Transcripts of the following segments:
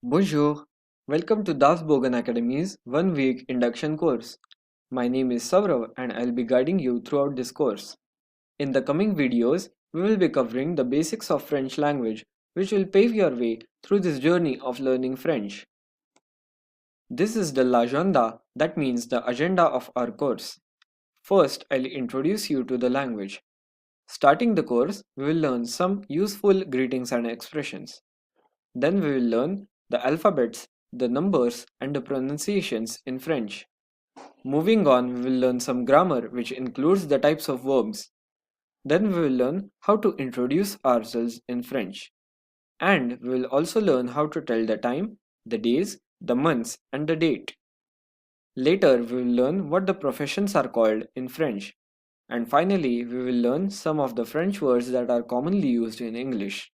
Bonjour, welcome to Das Bogan Academy's 1 week induction course. My name is Savrav and I'll be guiding you throughout this course. In the coming videos, we will be covering the basics of French language, which will pave your way through this journey of learning French. This is the l'agenda, that means the agenda of our course. First, I'll introduce you to the language. Starting the course, we will learn some useful greetings and expressions. Then we will learn the alphabets, the numbers, and the pronunciations in French. Moving on, we will learn some grammar, which includes the types of verbs. Then we will learn how to introduce ourselves in French. And we will also learn how to tell the time, the days, the months, and the date. Later, we will learn what the professions are called in French. And finally, we will learn some of the French words that are commonly used in English.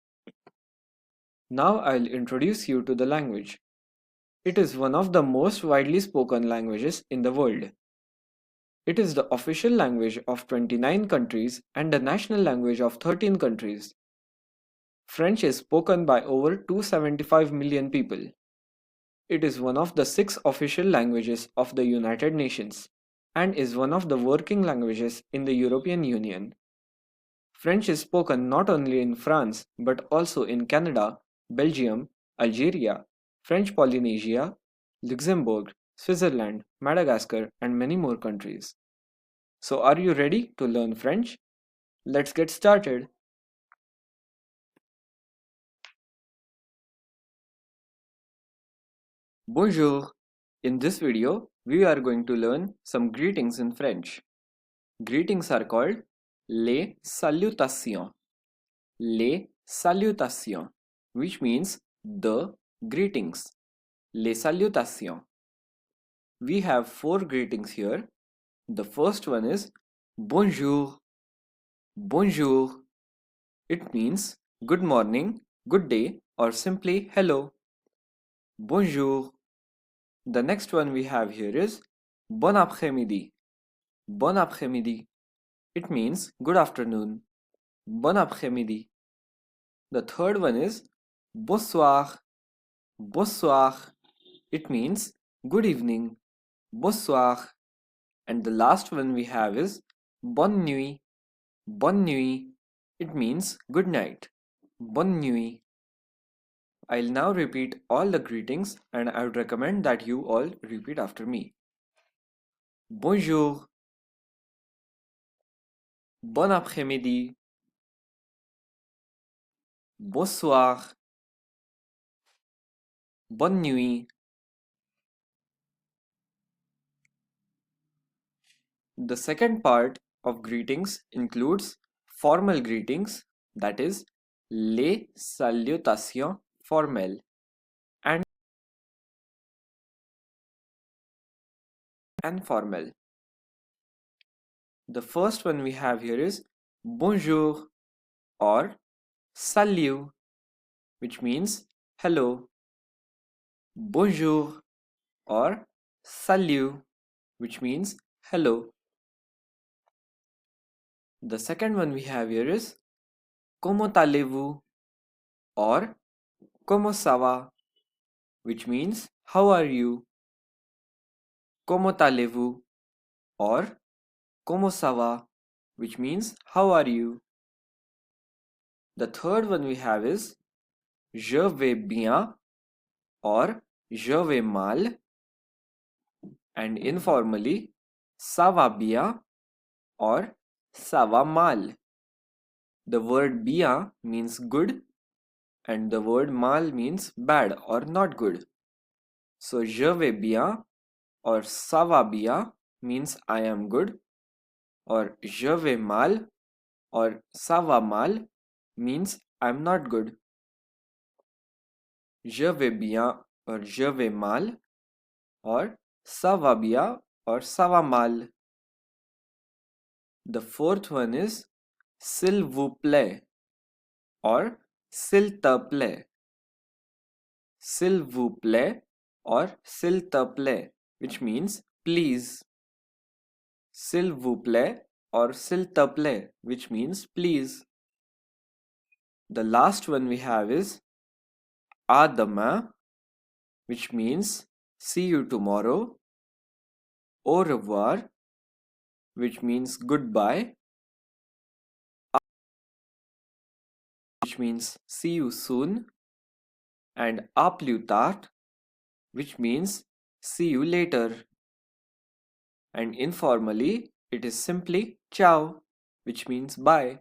Now I'll introduce you to the language. It is one of the most widely spoken languages in the world. It is the official language of 29 countries and the national language of 13 countries. French is spoken by over 275 million people. It is one of the 6 official languages of the United Nations and is one of the working languages in the European Union. French is spoken not only in France but also in Canada, Belgium, Algeria, French Polynesia, Luxembourg, Switzerland, Madagascar, and many more countries. So, are you ready to learn French? Let's get started. Bonjour! In this video, we are going to learn some greetings in French. Greetings are called les salutations. Les salutations, which means the greetings. Les salutations. We have 4 greetings here. The first one is bonjour. Bonjour. It means good morning, good day, or simply hello. Bonjour. The next one we have here is bon après-midi. Bon après-midi. It means good afternoon. Bon après-midi. The third one is bonsoir. Bonsoir. It means good evening. Bonsoir. And the last one we have is bonne nuit. Bonne nuit. It means good night. Bonne nuit. I'll now repeat all the greetings and I would recommend that you all repeat after me. Bonjour. Bon après-midi. Bonsoir. Bonne nuit. The second part of greetings includes formal greetings, that is, les salutations formelles, and informal. The first one we have here is bonjour or salut, which means hello. Bonjour or salut, which means hello. The second one we have here is comment allez-vous or comment ça va, which means how are you. Comment allez-vous or comment ça va, which means how are you. The third one we have is je vais bien or je vais mal, and informally ça va bien or ça va mal. The word bien means good and the word mal means bad or not good. So je vais bien or ça va bien means I am good, or je vais mal or ça va mal means I'm not good. Je vais bien or je vais mal, or ça va bien or ça va mal. The fourth one is s'il vous plaît or s'il te plaît. S'il vous plaît or s'il te plaît, which means please. S'il vous plaît or s'il te plaît, which means please. The last one we have is à demain which means see you tomorrow. Au revoir, which means goodbye, which means see you soon, and à plus tard, which means see you later. And informally, it is simply ciao, which means bye.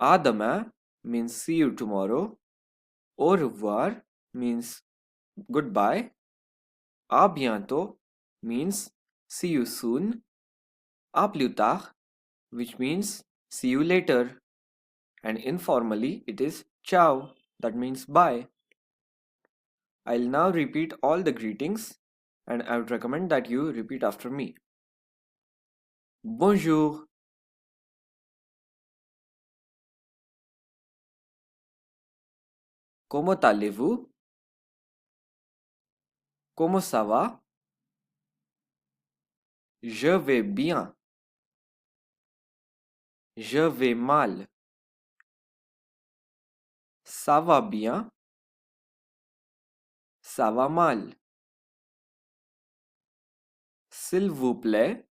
À demain means see you tomorrow. Au revoir means goodbye. À bientôt means see you soon. À plus tard, which means see you later. And informally, it is ciao, that means bye. I'll now repeat all the greetings and I would recommend that you repeat after me. Bonjour, comment allez-vous? Comment ça va? Je vais bien. Je vais mal. Ça va bien. Ça va mal. S'il vous plaît.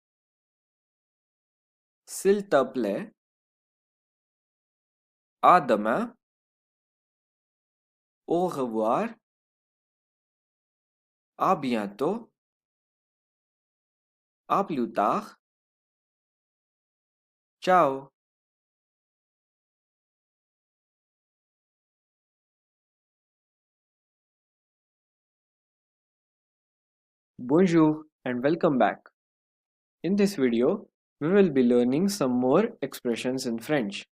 S'il te plaît. À demain. Au revoir. À bientôt. À plus tard. Ciao. Bonjour and welcome back. In this video, we will be learning some more expressions in French.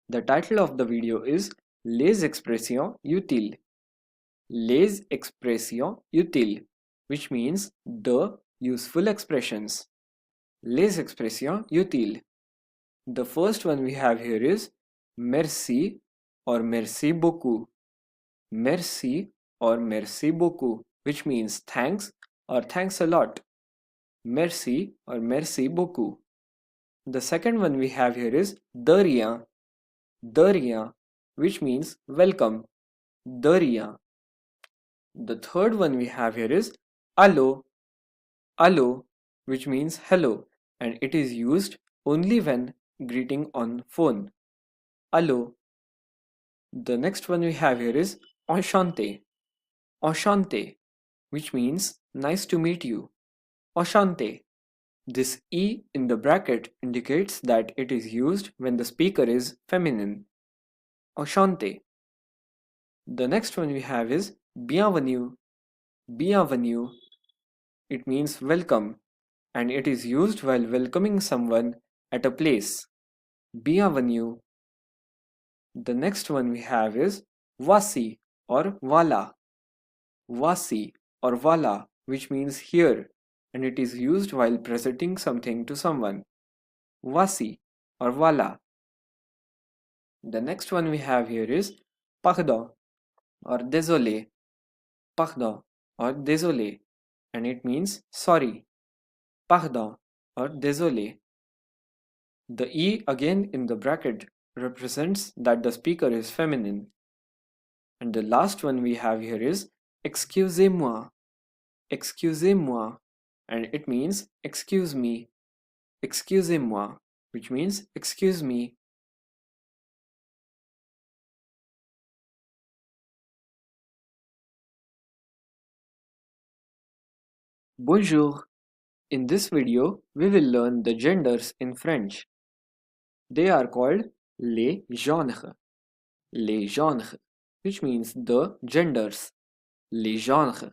The title of the video is Les expressions utiles. Les expressions utiles, which means the useful expressions. Les expressions utiles. The first one we have here is merci or merci beaucoup. Merci or merci beaucoup, which means thanks or thanks a lot. Merci or merci beaucoup. The second one we have here is de rien, which means welcome. De rien. The third one we have here is allo, allo, which means hello, and it is used only when greeting on phone. Allo. The next one we have here is enchanté, enchanté, which means nice to meet you. Enchanté. This E in the bracket indicates that it is used when the speaker is feminine. Enchanté. The next one we have is bienvenue, bienvenue. It means welcome and it is used while welcoming someone at a place. Bienvenue. The next one we have is voici or voilà. Voici or voilà, which means here, and it is used while presenting something to someone. Voici or voilà. The next one we have here is pardon or désolé. Pardon or désolé, and it means sorry. Pardon or désolé. The E again in the bracket represents that the speaker is feminine. And the last one we have here is excusez-moi. Excusez-moi, and it means excuse me. Excusez-moi, which means excuse me. Bonjour. In this video, we will learn the genders in French. They are called les genres. Les genres, which means the genders. Les genres.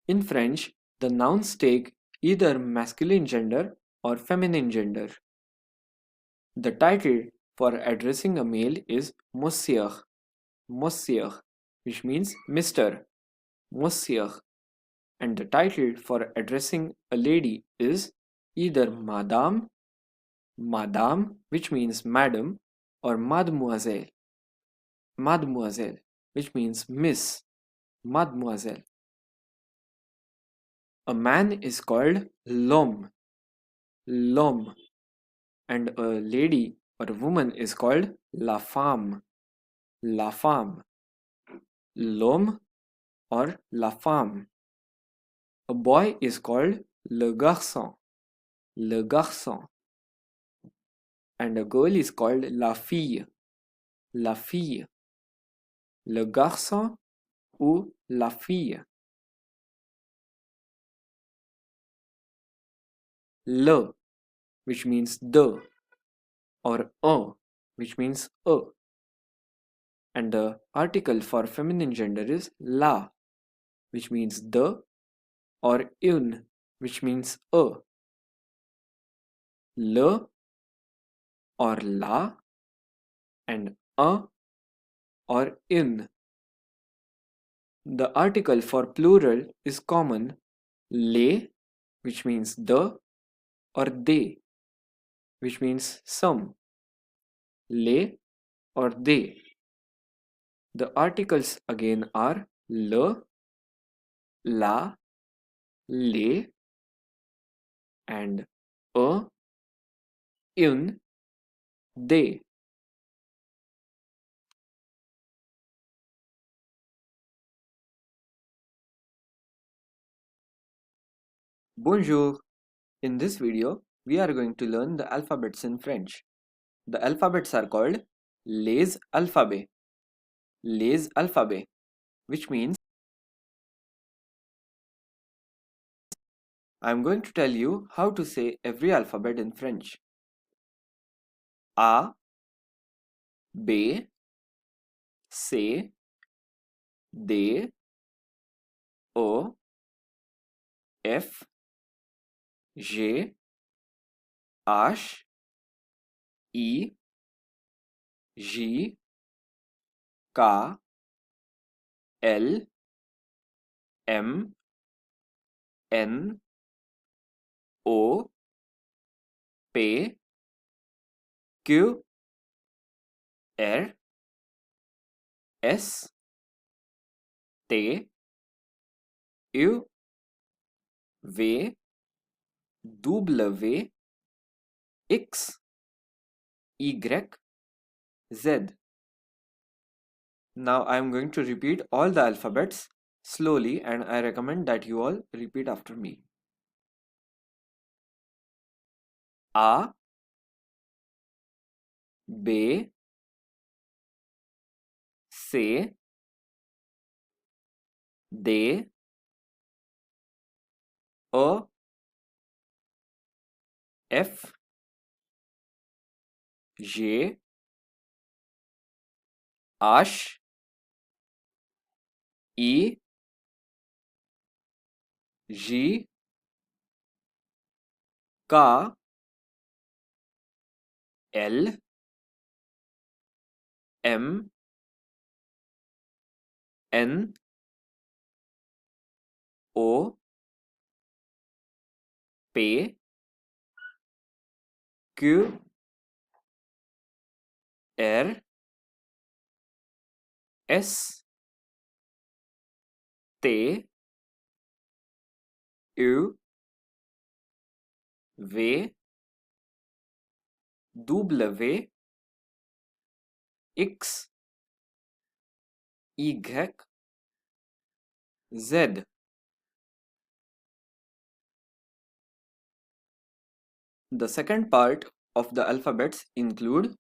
In French, the nouns take either masculine gender or feminine gender. The title for addressing a male is Monsieur. Monsieur, which means Mr. Monsieur. And the title for addressing a lady is either Madame, Madame, which means Madam, or Mademoiselle. Mademoiselle, which means Miss. Mademoiselle. A man is called l'homme. L'homme. And a lady or a woman is called la femme. La femme. L'homme or la femme. A boy is called le garçon, le garçon, and a girl is called la fille, la fille, le garçon ou la fille. Le, which means the, or un, which means a. And the article for feminine gender is la, which means the, or une, which means a. Le or la and a or in. The article for plural is common les, which means the, or they, which means some. Les or they. The articles again are le, la, les, and a, une, they. Bonjour! In this video, we are going to learn the alphabets in French. The alphabets are called les alphabets. Les alphabets, which means I am going to tell you how to say every alphabet in French. A, B, C, D, O, F, G, H, I, J, K, L, M, N, O, P, Q, R, S, T, U, V, W, X, Y, Z. Now I am going to repeat all the alphabets slowly, and I recommend that you all repeat after me. A, B, C, D, O, F, G, H, I, J, K, L, M, N, O, P, Q, R, S, T, U, V, W, X, Y, Z. The second part of the alphabets include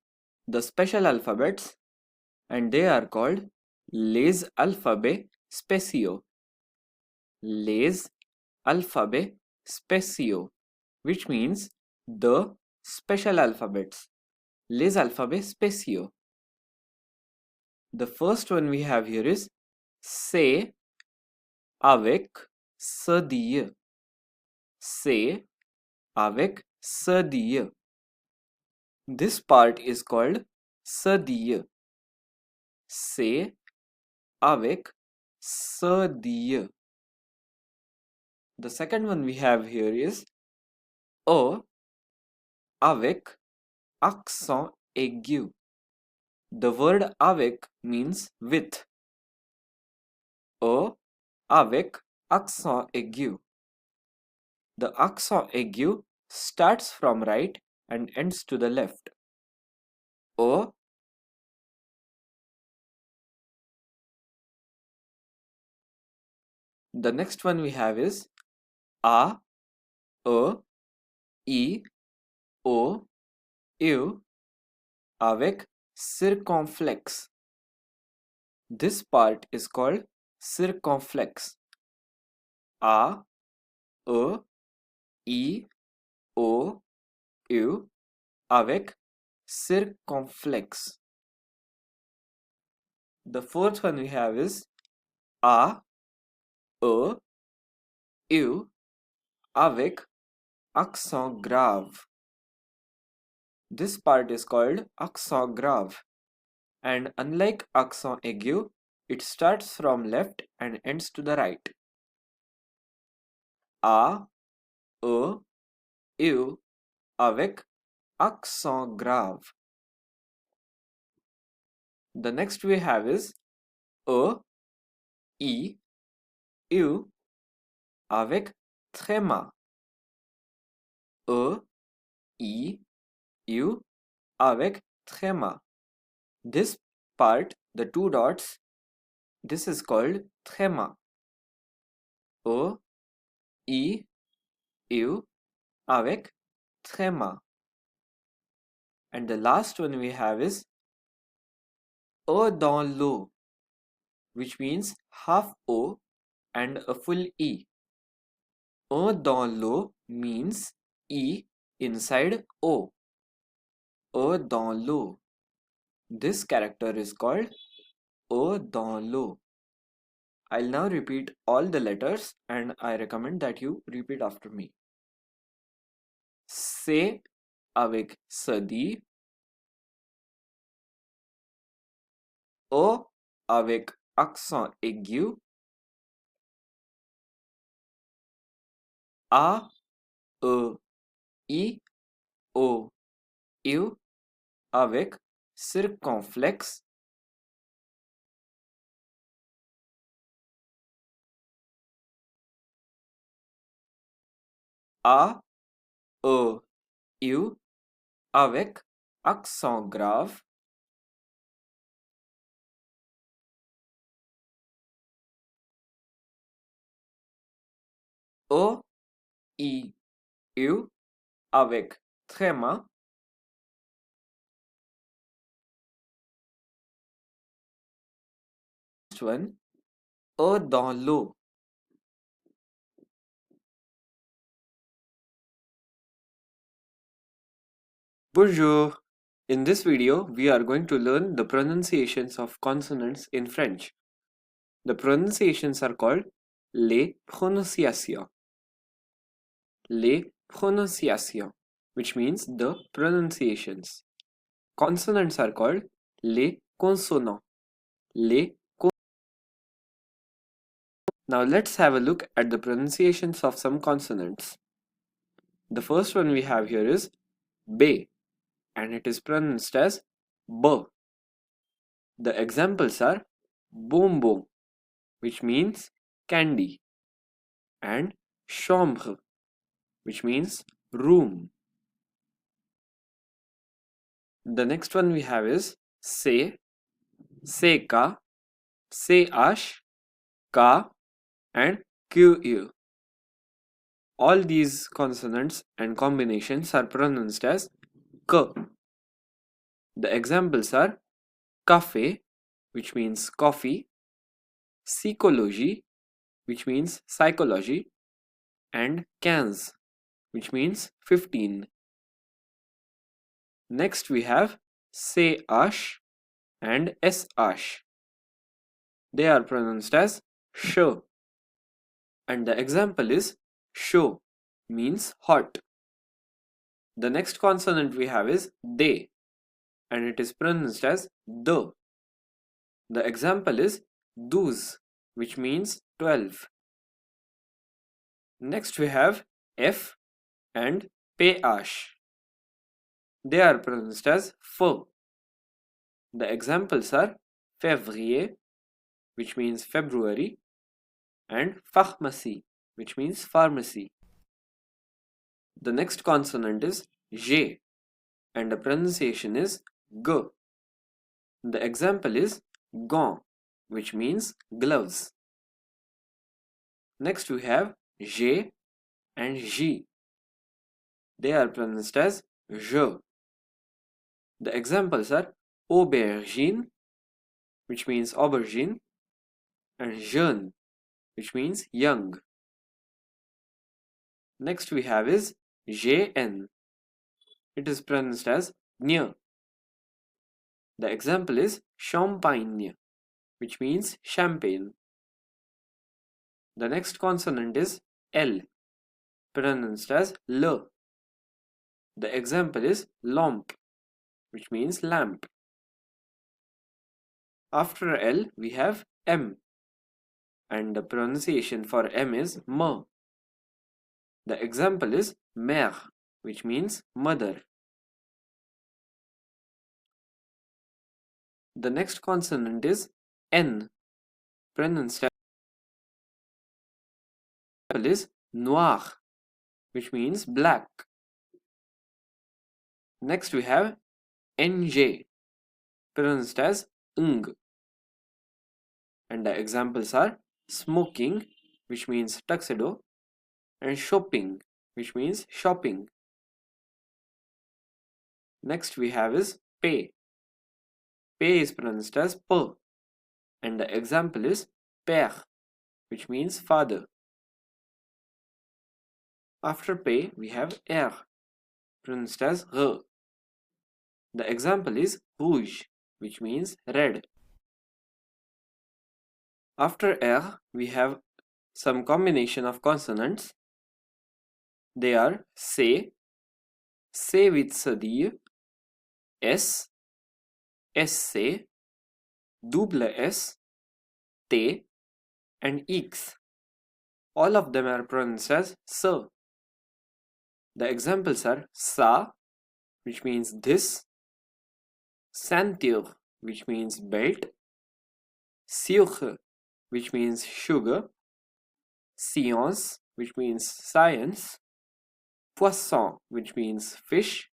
the special alphabets, and they are called les alphabets spéciaux. Les alphabets spéciaux, which means the special alphabets. Les alphabets spéciaux. The first one we have here is c'est avec cedille. C'est avec cedille. This part is called cedille. C'est avec cedille. The second one we have here is O avec accent aigu. The word avec means with. O avec accent aigu. The accent aigu starts from right and ends to the left. O, The next one we have is A, E, I, O, U avec circonflexe. This part is called circonflexe. A, E, I, O, U avec circonflexe. The fourth one we have is A, E, U avec accent grave. This part is called accent grave, and unlike accent aigu, it starts from left and ends to the right. A, E, U avec accent grave. The next we have is E, I, U avec tréma. E, I, U avec tréma. This part, the two dots, this is called tréma. E, I, U avec tréma. And the last one we have is E dans l'eau, which means half O and a full E. E dans l'eau means E inside O. E dans l'eau. This character is called E dans l'eau. I'll now repeat all the letters and I recommend that you repeat after me. C avec sadi. E avec accent aigu. A, E, I, O, U avec circonflexe. A, E, U avec accent grave. E, I, U avec tréma. Next one, E dans l'eau. Bonjour! In this video, we are going to learn the pronunciations of consonants in French. The pronunciations are called les prononciations. Les prononciations, which means the pronunciations. Consonants are called les consonants. Now let's have a look at the pronunciations of some consonants. The first one we have here is B, and it is pronounced as B. The examples are bonbon, which means candy, and chambre, which means room. The next one we have is C, CK, CH, K, and QU. All these consonants and combinations are pronounced as K. The examples are café, which means coffee, psychologie, which means psychology, and 15, which means 15. Next we have CH and SH. They are pronounced as sh. And the example is chaud, means hot. The next consonant we have is D, and it is pronounced as D. The example is 12, which means 12. Next we have F and PH. They are pronounced as F. The examples are février, which means February, and pharmacie, which means pharmacy. The next consonant is G, and the pronunciation is G. The example is gant, which means gloves. Next we have J and J. They are pronounced as je. The examples are aubergine, which means aubergine, and jeune, which means young. Next we have is jn. It is pronounced as gn. The example is champagne, which means champagne. The next consonant is L, pronounced as L. The example is lampe, which means lamp. After L, we have M, and the pronunciation for M is M. The example is mère, which means mother. The next consonant is N, pronounced as noir, which means black. Next we have NJ, pronounced as ng. And the examples are smoking, which means tuxedo, and shopping, which means shopping. Next we have is pay. Pay is pronounced as p, and the example is père, which means father. After pay we have r, pronounced as r. The example is rouge, which means red. After r we have some combination of consonants. They are C with sadille, S, SC, double S, T, and X. All of them are pronounced as S. The examples are sa, which means this, ceinture, which means belt, sucre, which means sugar, science, which means science, poisson, which means fish,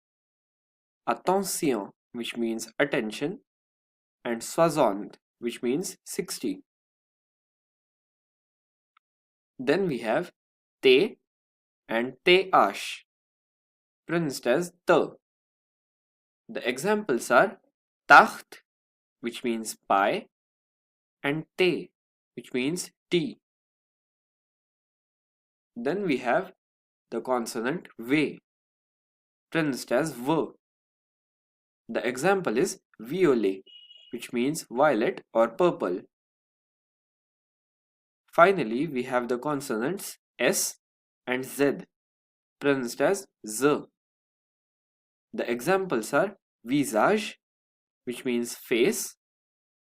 attention, which means attention, and soixante, which means 60. Then we have T and TH, pronounced as T. The examples are tarte, which means pie, and thé, which means tea. Then we have the consonant V, pronounced as V. The example is violet, which means violet or purple. Finally, we have the consonants S and Z, pronounced as Z. The examples are visage, which means face,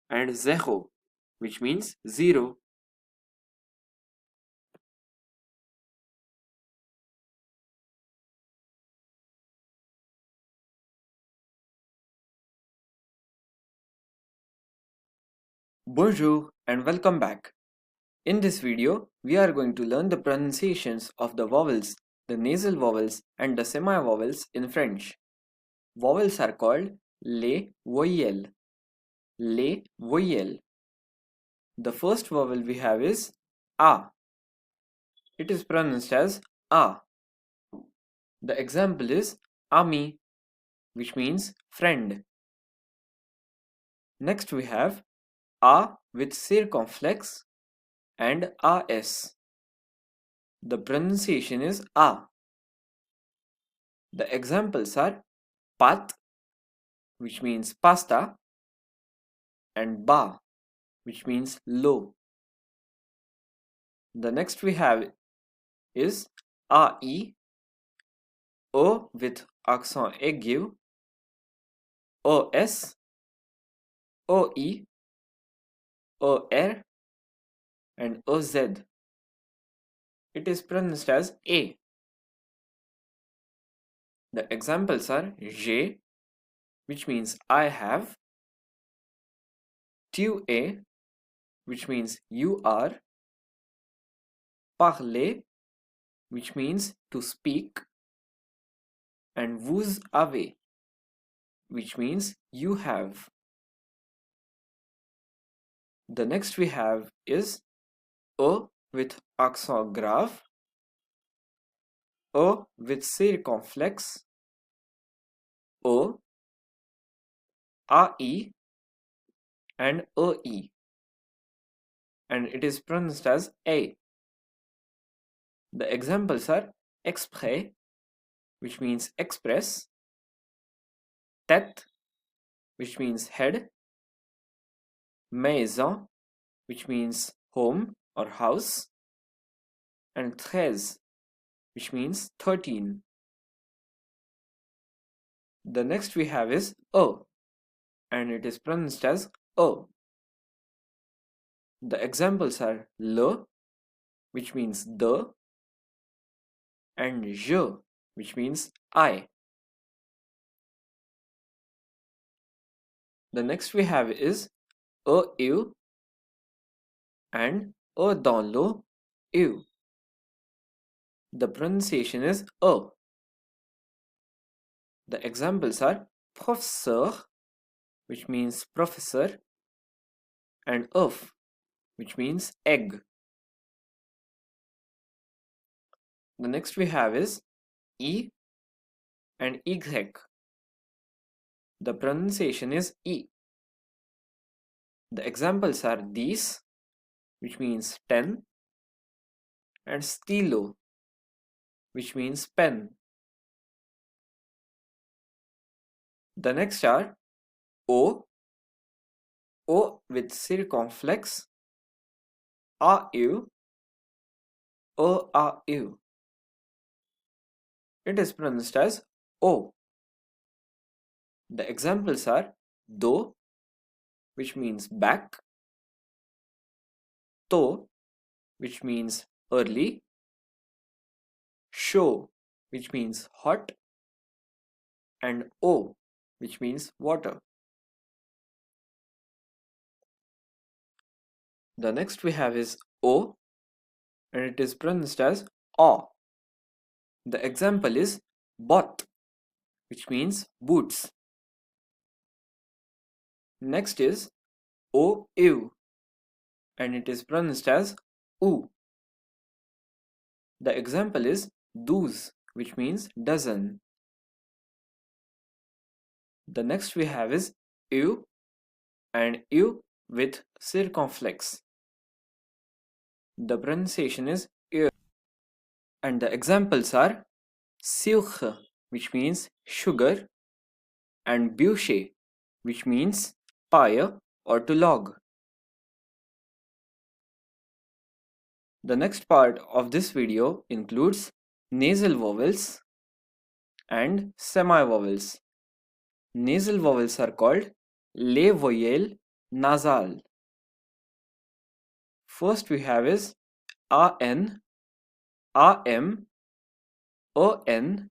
and zéro, which means 0. Bonjour and welcome back. In this video, we are going to learn the pronunciations of the vowels, the nasal vowels and the semi-vowels in French. Vowels are called les voyelles. Les voyelles. The first vowel we have is A. It is pronounced as A. The example is ami, which means friend. Next we have A with circumflex and AS. The pronunciation is A. The examples are pat, which means pasta, and ba, which means low. The next we have is AI, O with accent aigu, OS, OE, OR, and OZ. It is pronounced as A. The examples are J, which means I have, tu es, which means you are, parler, which means to speak, and vous avez, which means you have. The next we have is E with accent grave, E with circonflexe, O, AI and EI, and it is pronounced as A. The examples are exprès, which means express, tête, which means head, maison, which means home or house, and 13, which means 13. The next we have is O, and it is pronounced as O. The examples are le, which means the, and je, which means I. The next we have is eu and dans l'eau, eu. The pronunciation is e. The examples are professeur, which means professor, and œuf, which means egg. The next we have is e and y. The pronunciation is e. The examples are these, which means 10, and stylo, which means pen. The next are o, o with circumflex, au, au. It is pronounced as o. The examples are do, which means back, to, which means early, show, which means hot, and o, which means water. The next we have is o, and it is pronounced as o. The example is bot, which means boots. Next is o eu, and it is pronounced as u. The example is douze, which means dozen. The next we have is eu and eu with circumflex. The pronunciation is eu. And the examples are sucre, which means sugar, and bûcher, which means pyre or to log. The next part of this video includes nasal vowels and semivowels. Nasal vowels are called les voyelles nasales. First we have is an, am, en,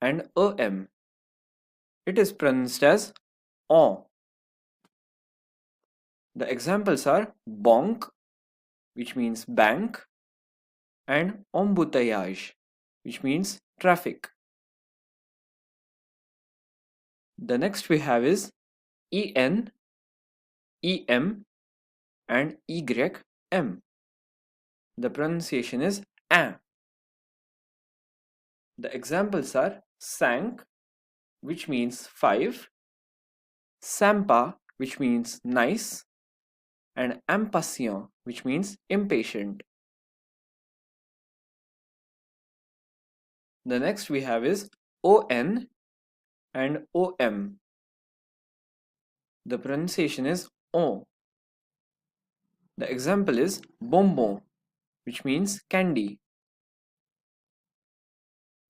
and em. It is pronounced as on. The examples are bonk, which means bank, and embouteillage, which means traffic. The next we have is en, em, and ym. The pronunciation is an. The examples are cinq, which means 5, sympa, which means nice, and impatient, which means impatient. The next we have is on and om. The pronunciation is on. The example is bonbon, which means candy.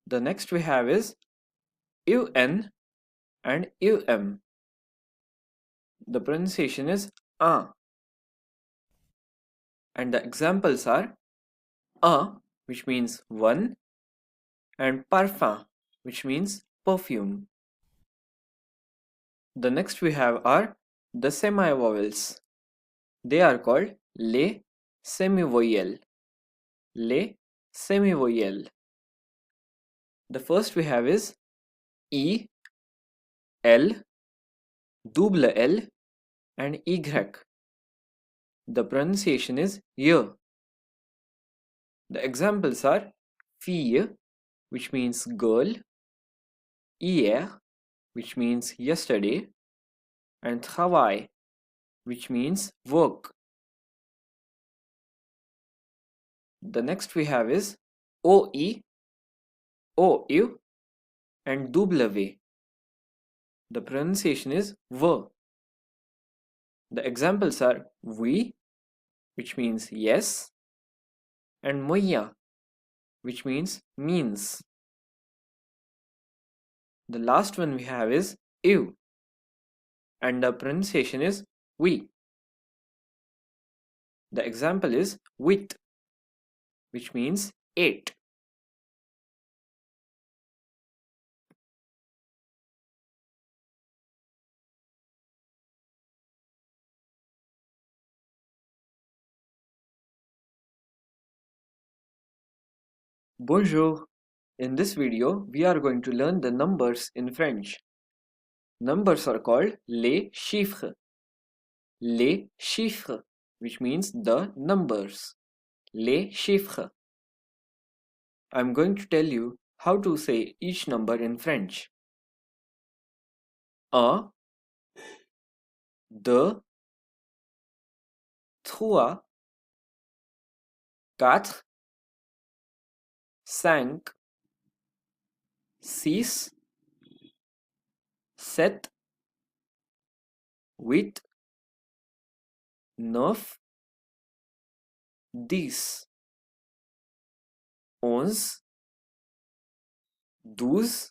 The next we have is un and um. The pronunciation is un. And the examples are un, which means one, and parfum, which means perfume. The next we have are the semivowels. They are called les semivoyelles. Les semivoyelles. The first we have is E, L, double L, and Y. The pronunciation is y. The examples are fille, which means girl, hier, which means yesterday, and travail, which means work. The next we have is OE, OU, and W. The pronunciation is V. The examples are oui, which means yes, and moya, which means. The last one we have is ew, and the pronunciation is oui. The example is with, which means 8. Bonjour. In this video, we are going to learn the numbers in French. Numbers are called les chiffres. Les chiffres, which means the numbers. Les chiffres. I'm going to tell you how to say each number in French. 1, 2, 3, 4, 5, 6, 7, 8, 9, 10, 11, 12,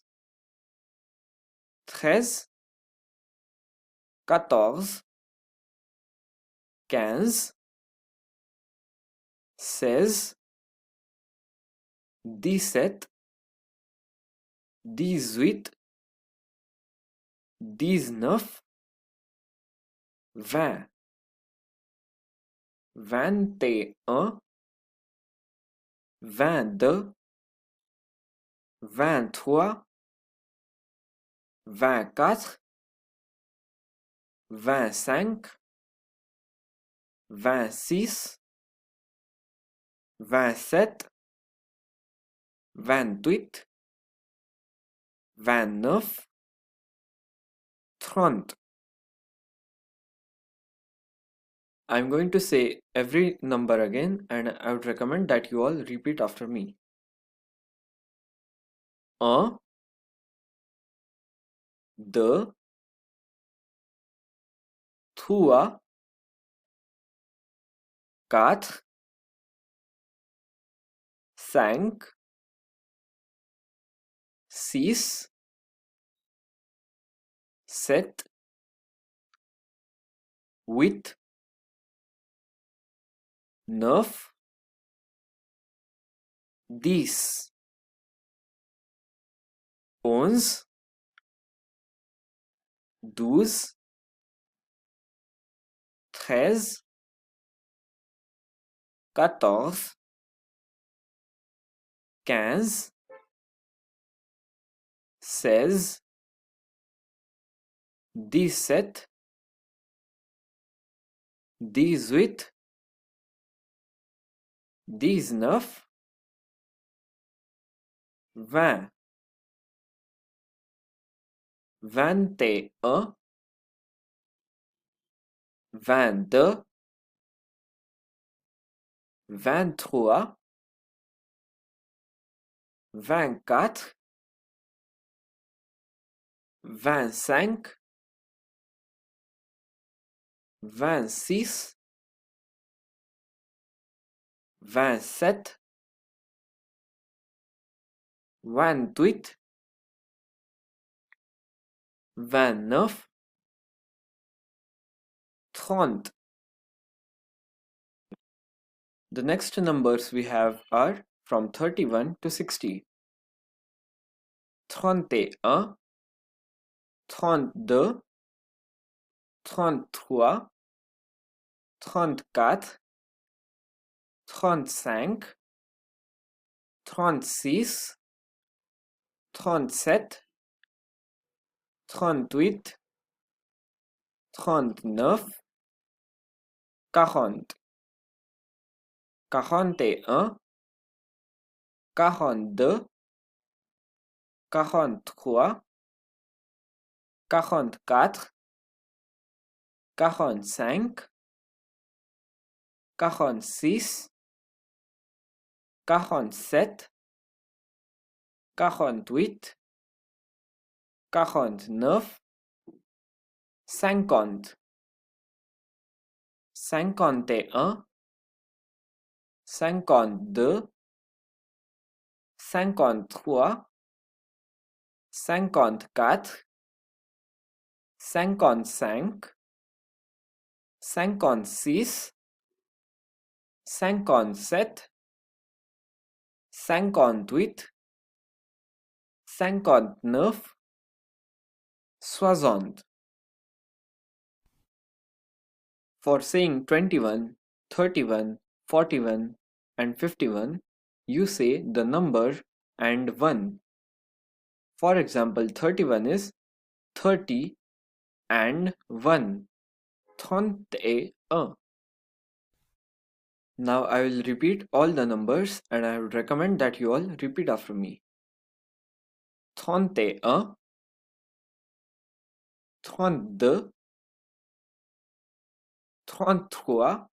13, 14, 15, 16, 17, 18, 19, 20, 21, 22, 23, 24, 25, 26, 27, 28, 29, 30. I'm going to say every number again, and I would recommend that you all repeat after me. 1, 2, 3, 4, 5, 6, 7, 8, 9, 10, 11, 12, 13, 14, 15, 16, 17, 18, 19, 20, 21, 22, 23, 24, 25, 26, 27, 28, 29, 30. The next numbers we have are from 31 to 60. 31, 32, 33, 34, 35, 36, 37, 38, 39, 40. 41, 42, 43, 44, 45, 46, 47, 48, 49, 50, 51, 52, 53, 54, 55, 56, 57, 58, 59, 60. For saying 21, 31, 41, and 51, you say the number and 1. For example, 31 is 30 and 1. 31. Now I will repeat all the numbers and I would recommend that you all repeat after me. 31, 32, 33,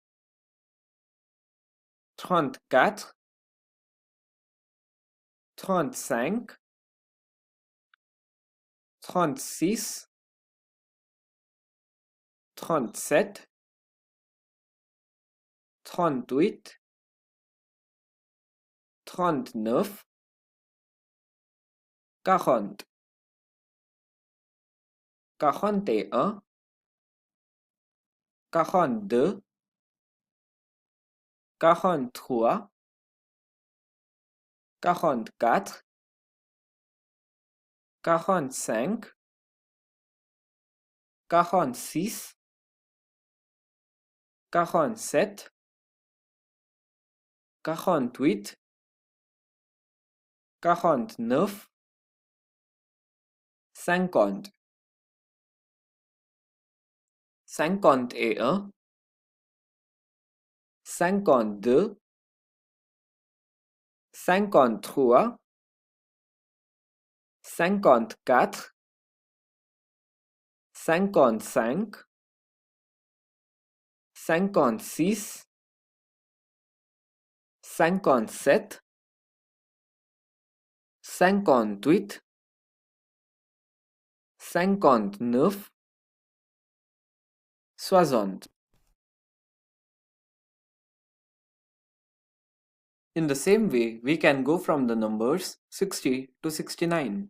34, 35, 36, 37, 38, 39, 40, 41, 42, 43, 44, 45, 46, 47, 48, 49, 50, 51, 52, 53, 54, 55, 56, 57, 58, 59, 60. In the same way, we can go from the numbers 60 to 69.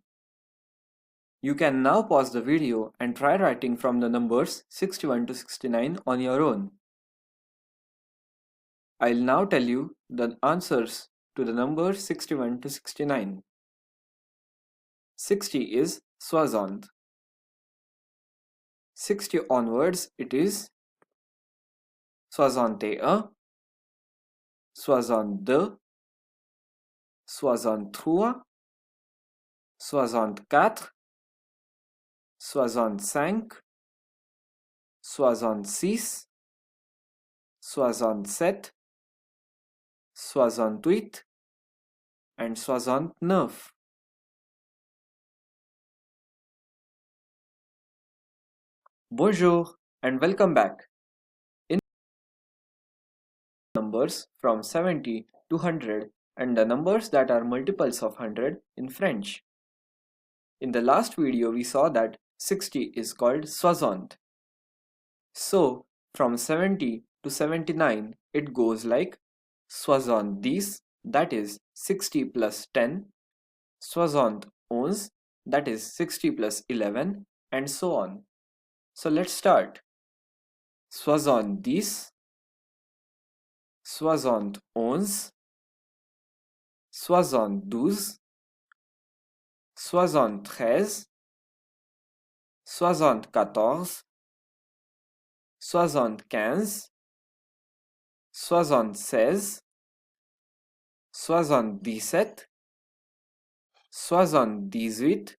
You can now pause the video and try writing from the numbers 61 to 69 on your own. I'll now tell you the answers to the numbers 61 to 69. 60 is 60. 60 onwards it is 61, 62, 63, 64, 65, 66, 67, 68 and 69. Bonjour and welcome back. In numbers from 70 to 100 and the numbers that are multiples of 100 in French. In the last video we saw that 60 is called 60. So from 70 to 79 it goes like 70, that is 60 plus 10, 71, that is 60 plus 11, and so on. So let's start. 70, 71, 72, 73, 74, 75, 76, 77, 78.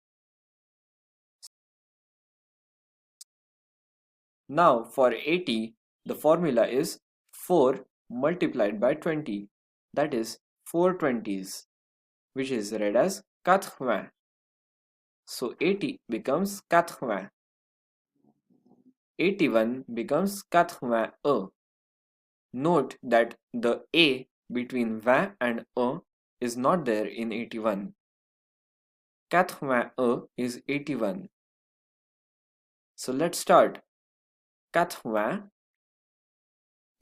Now for 80, the formula is 4 multiplied by 20, that is 4 20s. which is read as 80. So 80 becomes 80. 81 becomes 80. Note that the A between 20 and is not there in 81. 80 is 81. So let's start. 80,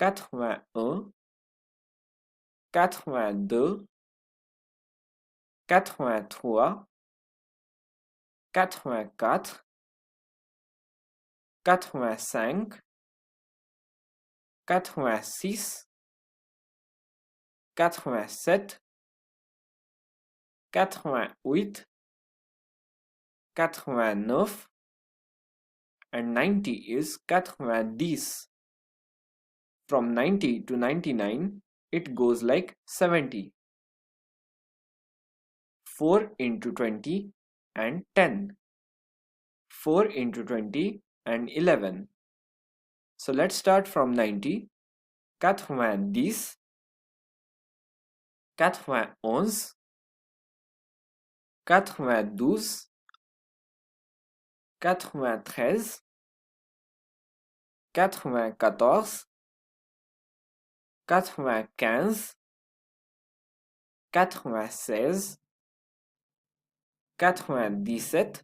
81, 82, 83, 84, 85, 86, 87, 88, 89, and 90 is 90. From 90 to 99, it goes like 70. 4 into 20 and 10. 4 into 20 and 11. So let's start from 90. 90, 91, 92, 93, 94, 95, 96, 97,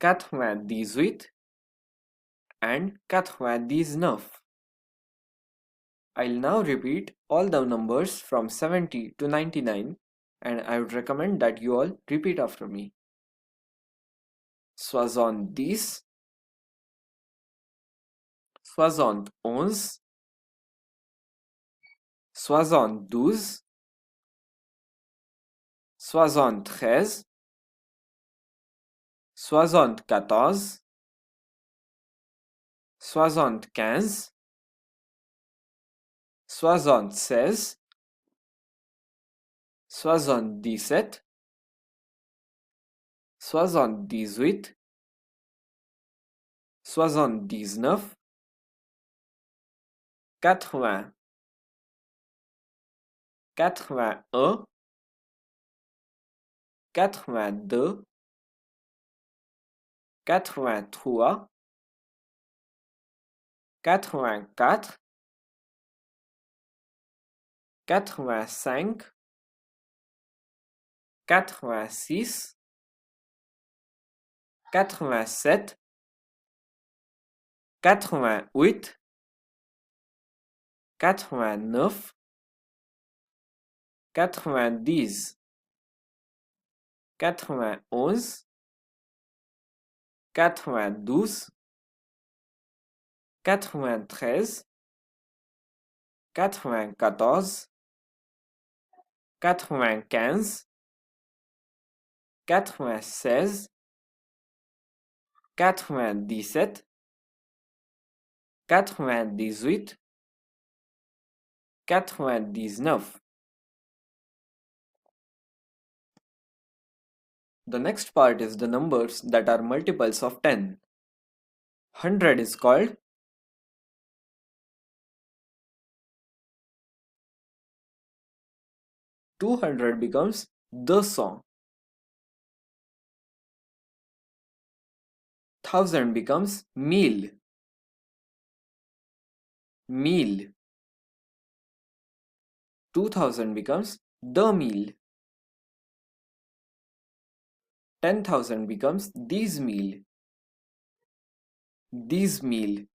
98 and 99. I'll now repeat all the numbers from 70 to 99, and I would recommend that you all repeat after me. 70, 71, 72, 73, 74, 75, 76, 77, 78, 79, 80, 81, 82, 83, 84, 85, 86, 87, 88, 89, 90, 91, 92, 93, 94, 95, 96, 97, 98, 99. The next part is the numbers that are multiples of 10. 100 is called 200 becomes 200. 1000 becomes 1000. 1000. 2000 becomes 2000. 10,000 becomes 10,000. 10,000.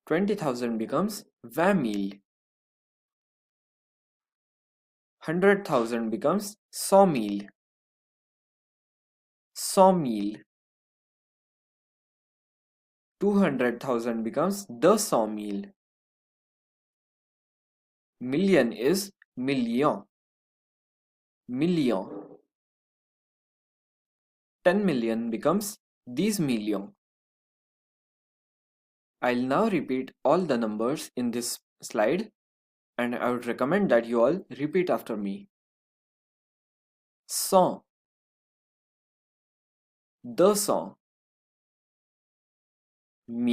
20,000 becomes 20,000. 100,000 becomes 100,000. 100,000. 200,000 becomes 200,000. Million is million. Million. 10 million becomes 10 million. I'll now repeat all the numbers in this slide, and I would recommend that you all repeat after me. 100,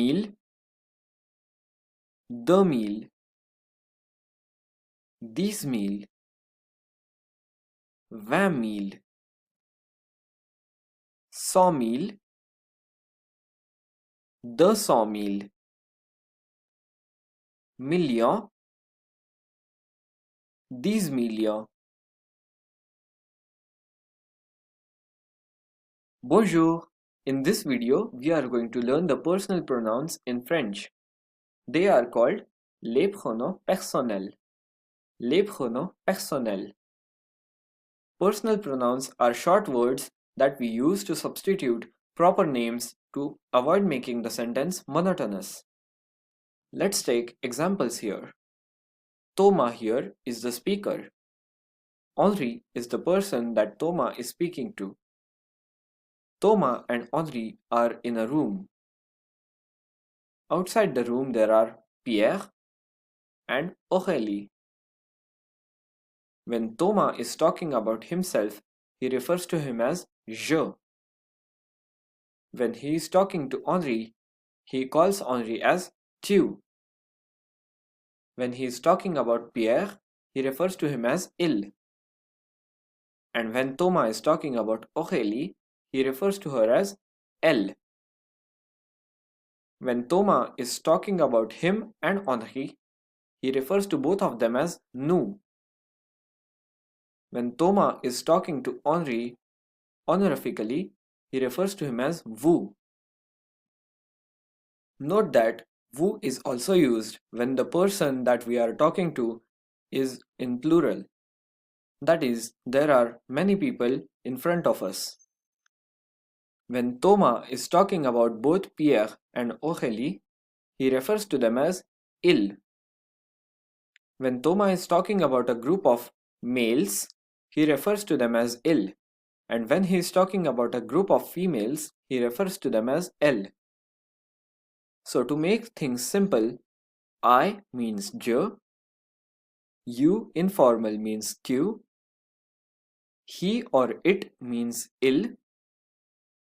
200, 1000, 2000, 10,000, 20 000, 100 000, 200 000, million, 10 millions. Bonjour! In this video, we are going to learn the personal pronouns in French. They are called les pronoms personnels. Les pronoms personnels. Personal pronouns are short words that we use to substitute proper names to avoid making the sentence monotonous. Let's take examples here. Thomas here is the speaker. Henri is the person that Thomas is speaking to. Thomas and Henri are in a room. Outside the room there are Pierre and Aurélie. When Thomas is talking about himself, he refers to him as je. When he is talking to Henri, he calls Henri as tu. When he is talking about Pierre, he refers to him as il. And when Thomas is talking about Aurélie, he refers to her as elle. When Thomas is talking about him and Henri, he refers to both of them as nous. When Thomas is talking to Henri honorifically, he refers to him as vous. Note that vous is also used when the person that we are talking to is in plural. That is, there are many people in front of us. When Thomas is talking about both Pierre and Aurélie, he refers to them as il. When Thomas is talking about a group of males, he refers to them as il. And when he is talking about a group of females, he refers to them as elle. So to make things simple, I means je, you informal means tu, he or it means il,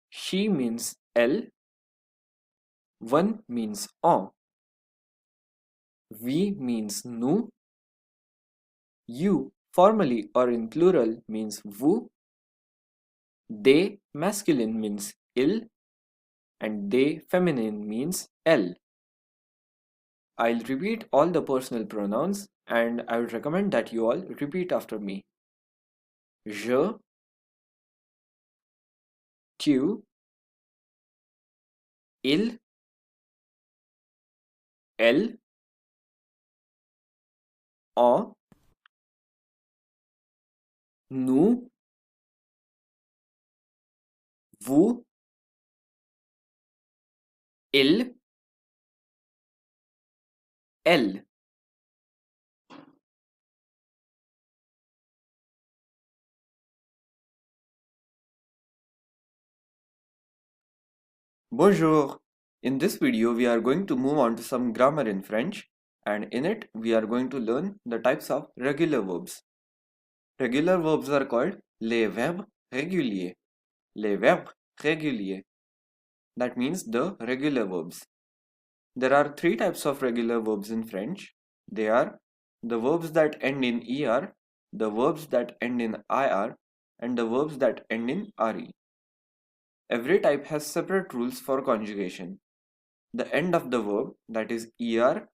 she means elle, one means on, we means nous, you formally or in plural means vous, they masculine means il, and they feminine means elle. I'll repeat all the personal pronouns and I would recommend that you all repeat after me. Je, tu, il, elle, on, nous, vous, il, elle. Bonjour! In this video, we are going to move on to some grammar in French, and in it, we are going to learn the types of regular verbs. Regular verbs are called les verbes réguliers. Les verbes réguliers. That means the regular verbs. There are three types of regular verbs in French. They are the verbs that end in er, the verbs that end in ir, and the verbs that end in re. Every type has separate rules for conjugation. The end of the verb, that is er,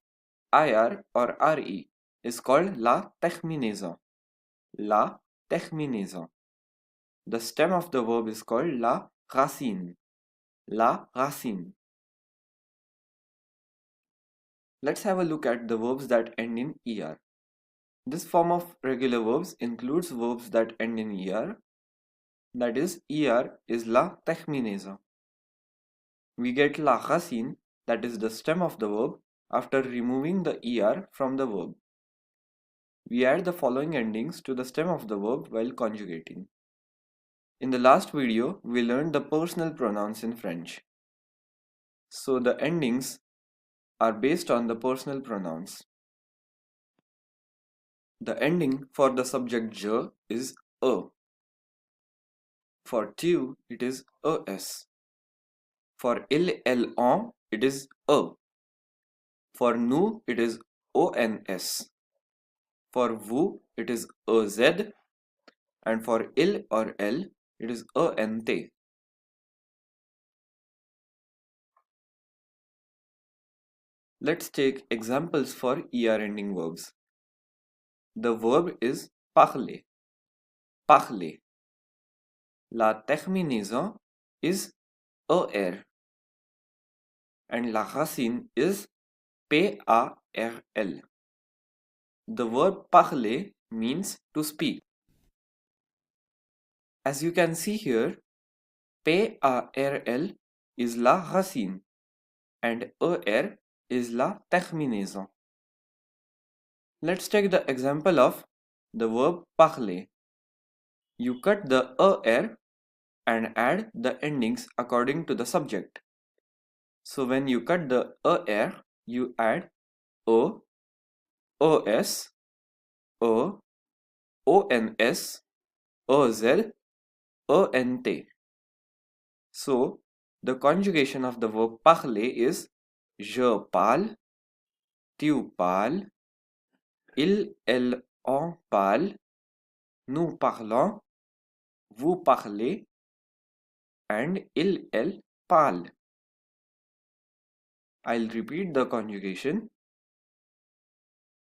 ir, or re, is called la terminaison. La terminaison. The stem of the verb is called la racine. La racine. Let's have a look at the verbs that end in er. This form of regular verbs includes verbs that end in er, that is, er is la terminaison. We get la racine, that is the stem of the verb, after removing the er from the verb. We add the following endings to the stem of the verb while conjugating. In the last video, we learned the personal pronouns in French. So the endings are based on the personal pronouns. The ending for the subject je is e. For tu, it is es. For il, elle, on, it is e. For nous, it is ons. For vous, it is ez. and for il or l, it is ent. Let's take examples for er ending verbs. The verb is parler, parler. La terminaison is er and la racine is parl. The verb parler means to speak. As you can see here, parl is la racine and er is la terminaison. Let's take the example of the verb parler. You cut the er and add the endings according to the subject. So when you cut the er, you add o, os, o, ons, oz, ont. So the conjugation of the verb parler is je parle, tu parles, elle, on parle, nous parlons, vous parlez, and elle parle. I'll repeat the conjugation.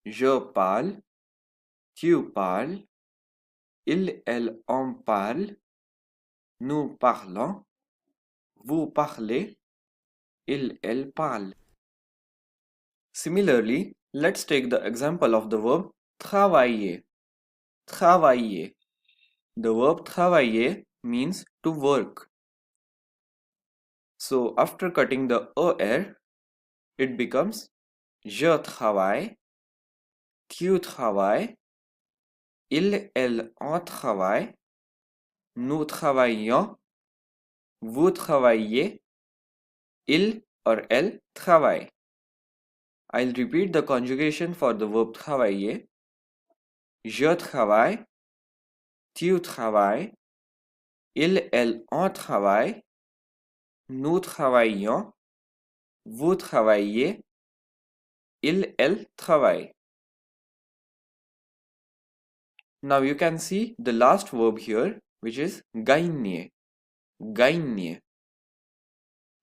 Je parle, tu parles, elle, on parle, nous parlons, vous parlez, elle parle. Similarly, let's take the example of the verb travailler. Travailler. The verb travailler means to work. So after cutting the er, it becomes je travaille, tu travailles, elle, on travaille, nous travaillons, vous travaillez, il or elle travaille. I'll repeat the conjugation for the verb travailler. Je travaille, tu travailles, il, elle, on travaille, nous travaillons, vous travaillez, il, elle travaille. Now you can see the last verb here, which is gagner. Gagner.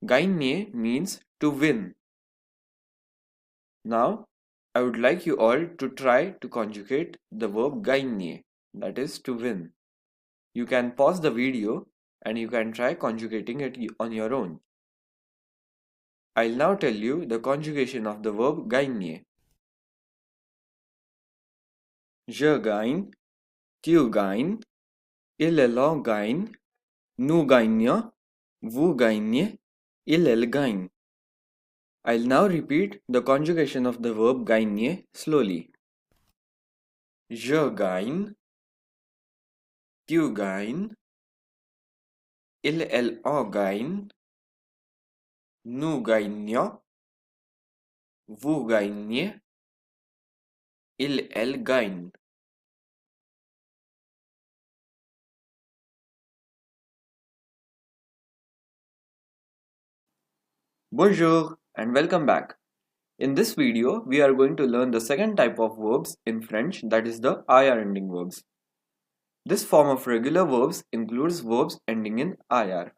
Gagner means to win. Now, I would like you all to try to conjugate the verb gagner, that is to win. You can pause the video and you can try conjugating it on your own. I'll now tell you the conjugation of the verb gagner. Je gagne, tu gagnes, il, elle gagne, nous gagnons, vous gagnez, il, elle gagne. I'll now repeat the conjugation of the verb gagner slowly. Je gagne, tu gagnes, il, elle, on gagne, nous gagnons, vous gagnez, il, elle gagne. Bonjour and welcome back. In this video, we are going to learn the second type of verbs in French, that is the ir ending verbs. This form of regular verbs includes verbs ending in ir.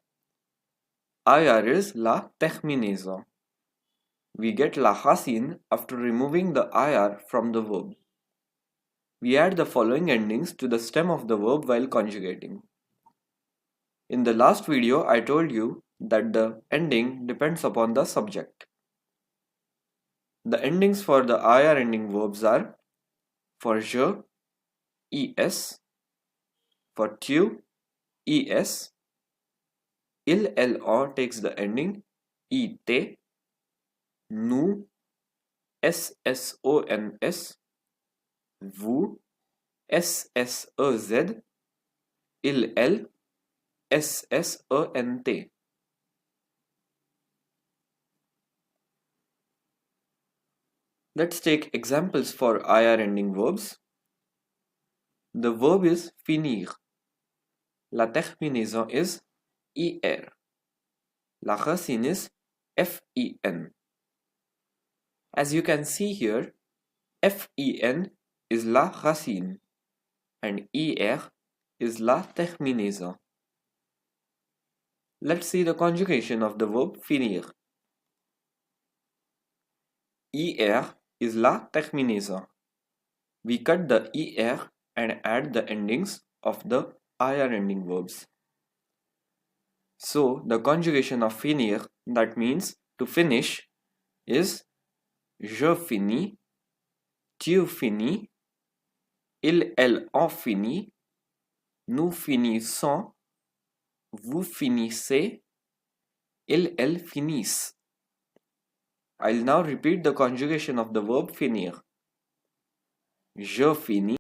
Ir is la terminaison. We get la racine after removing the ir from the verb. We add the following endings to the stem of the verb while conjugating. In the last video, I told you that the ending depends upon the subject. The endings for the ir ending verbs are for je, es, for tu, es, il, elle, on takes the ending it, nous, ssons, vous, ssez, il, elle, ssent. Let's take examples for ir ending verbs. The verb is finir. La terminaison is ir. La racine is fin. As you can see here, fin is la racine and ir is la terminaison. Let's see the conjugation of the verb finir. Er is la terminaison. We cut the er and add the endings of the ir ending verbs. So the conjugation of finir, that means to finish, is je finis, tu finis, il, elle en finit, nous finissons, vous finissez, il, elle finissent. I'll now repeat the conjugation of the verb finir. Je finis,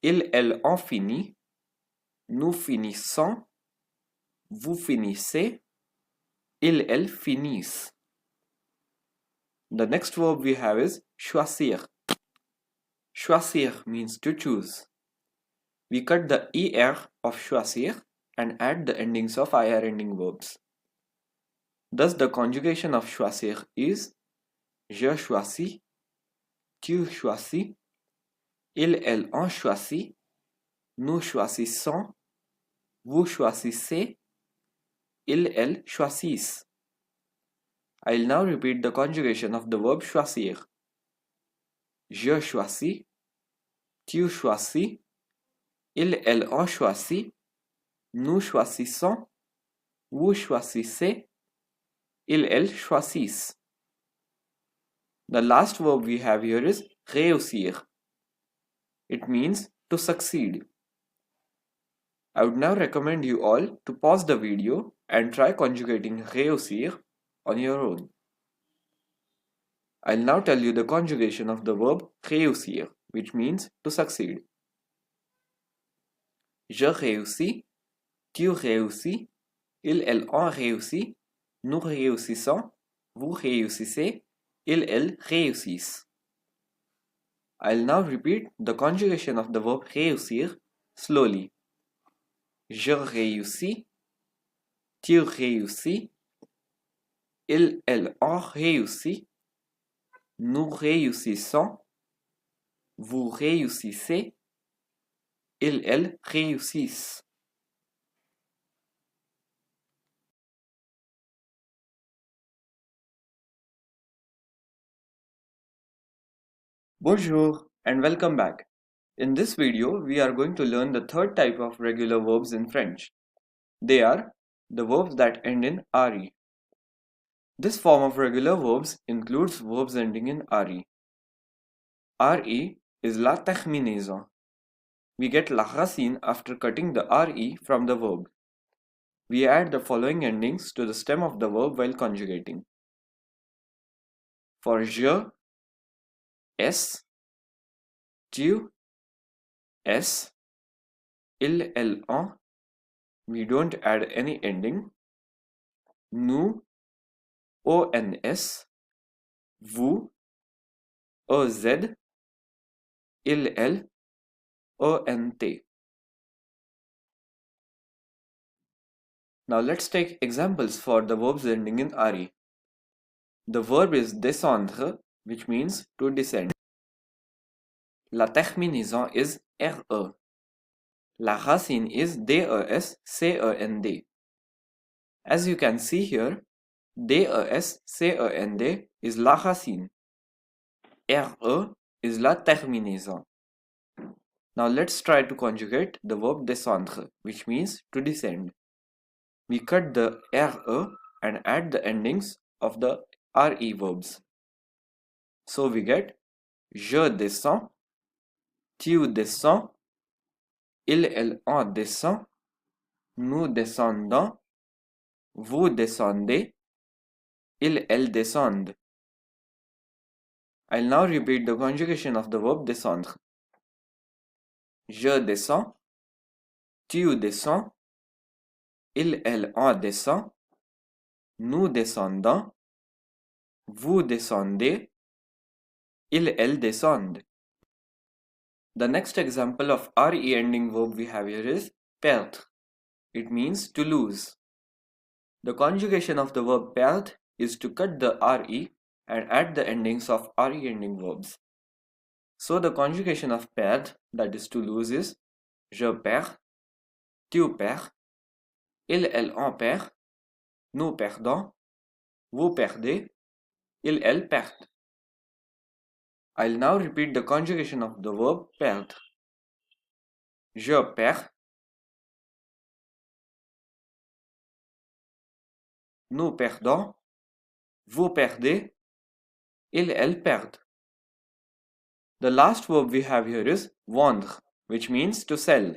il, elle en finit, nous finissons, vous finissez, il, elle finissent. The next verb we have is choisir. Choisir means to choose. We cut the er of choisir and add the endings of ir ending verbs. Thus the conjugation of choisir is je choisis, tu choisis, il, elle en choisit, nous choisissons, vous choisissez, il, elle choisissent. I'll now repeat the conjugation of the verb choisir. Je choisis, tu choisis, il, elle en choisit, nous choisissons, vous choisissez, il, elle choisissent. The last verb we have here is réussir. It means to succeed. I would now recommend you all to pause the video and try conjugating réussir on your own. I'll now tell you the conjugation of the verb réussir, which means to succeed. Je réussis, tu réussis, il, elle en réussit, nous réussissons, vous réussissez, il, elle réussissent. I'll now repeat the conjugation of the verb réussir slowly. Je réussis, tu réussis, il, elle en réussit, nous réussissons, vous réussissez, il, elle réussissent. Bonjour and welcome back. In this video, we are going to learn the third type of regular verbs in French. They are the verbs that end in re. This form of regular verbs includes verbs ending in re. Re is la terminaison. We get la racine after cutting the re from the verb. We add the following endings to the stem of the verb while conjugating. For je, s, tu, s, il, elle, en, we don't add any ending. Nous, ons, vous, oz, il, elle, ont. Now let's take examples for the verbs ending in re. The verb is descendre, which means to descend. La terminaison is re. La racine is descend. As you can see here, descend is la racine. Re is la terminaison. Now let's try to conjugate the verb descendre, which means to descend. We cut the re and add the endings of the re verbs. So we get je descends, tu descends, il, elle, en descend, nous descendons, vous descendez, il, elle descendent. I'll now repeat the conjugation of the verb descendre. Je descends, tu descends, il, elle, en descend, nous descendons, vous descendez, il, elle descendent. The next example of re ending verb we have here is perdre. It means to lose. The conjugation of the verb perdre is to cut the re and add the endings of re ending verbs. So the conjugation of perdre, that is to lose, is je perds, tu perds, il, elle en perd, nous perdons, vous perdez, il, elle perd. I'll now repeat the conjugation of the verb perdre. Je perds, nous perdons, vous perdez, il, elle perd. The last verb we have here is vendre, which means to sell.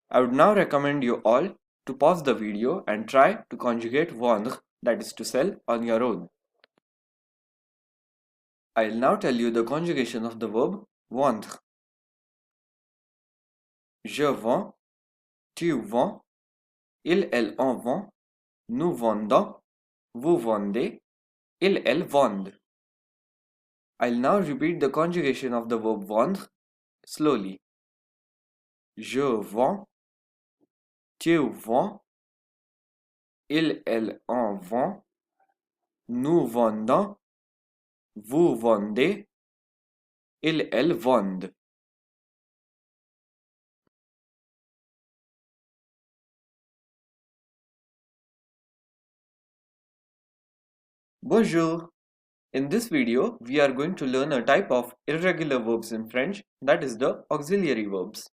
I would now recommend you all to pause the video and try to conjugate vendre, that is to sell, on your own. I'll now tell you the conjugation of the verb vendre. Je vends, tu vends, il, elle en vend, nous vendons, vous vendez, il, elle vendent. I'll now repeat the conjugation of the verb vendre slowly. Je vends, tu vends, il, elle en vend, nous vendons, vous vendez, il, elle vendent. Bonjour! In this video, we are going to learn a type of irregular verbs in French, that is the auxiliary verbs.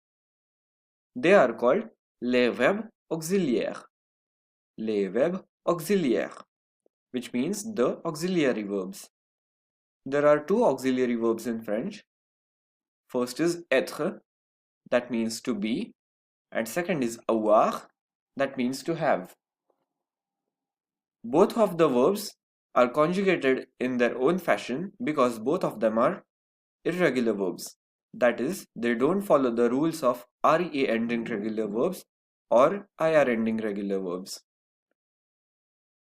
They are called les verbes auxiliaires. Les verbes auxiliaires, which means the auxiliary verbs. There are two auxiliary verbs in French. First is être, that means to be, and second is avoir, that means to have. Both of the verbs are conjugated in their own fashion because both of them are irregular verbs. That is, they don't follow the rules of RE ending regular verbs or IR ending regular verbs.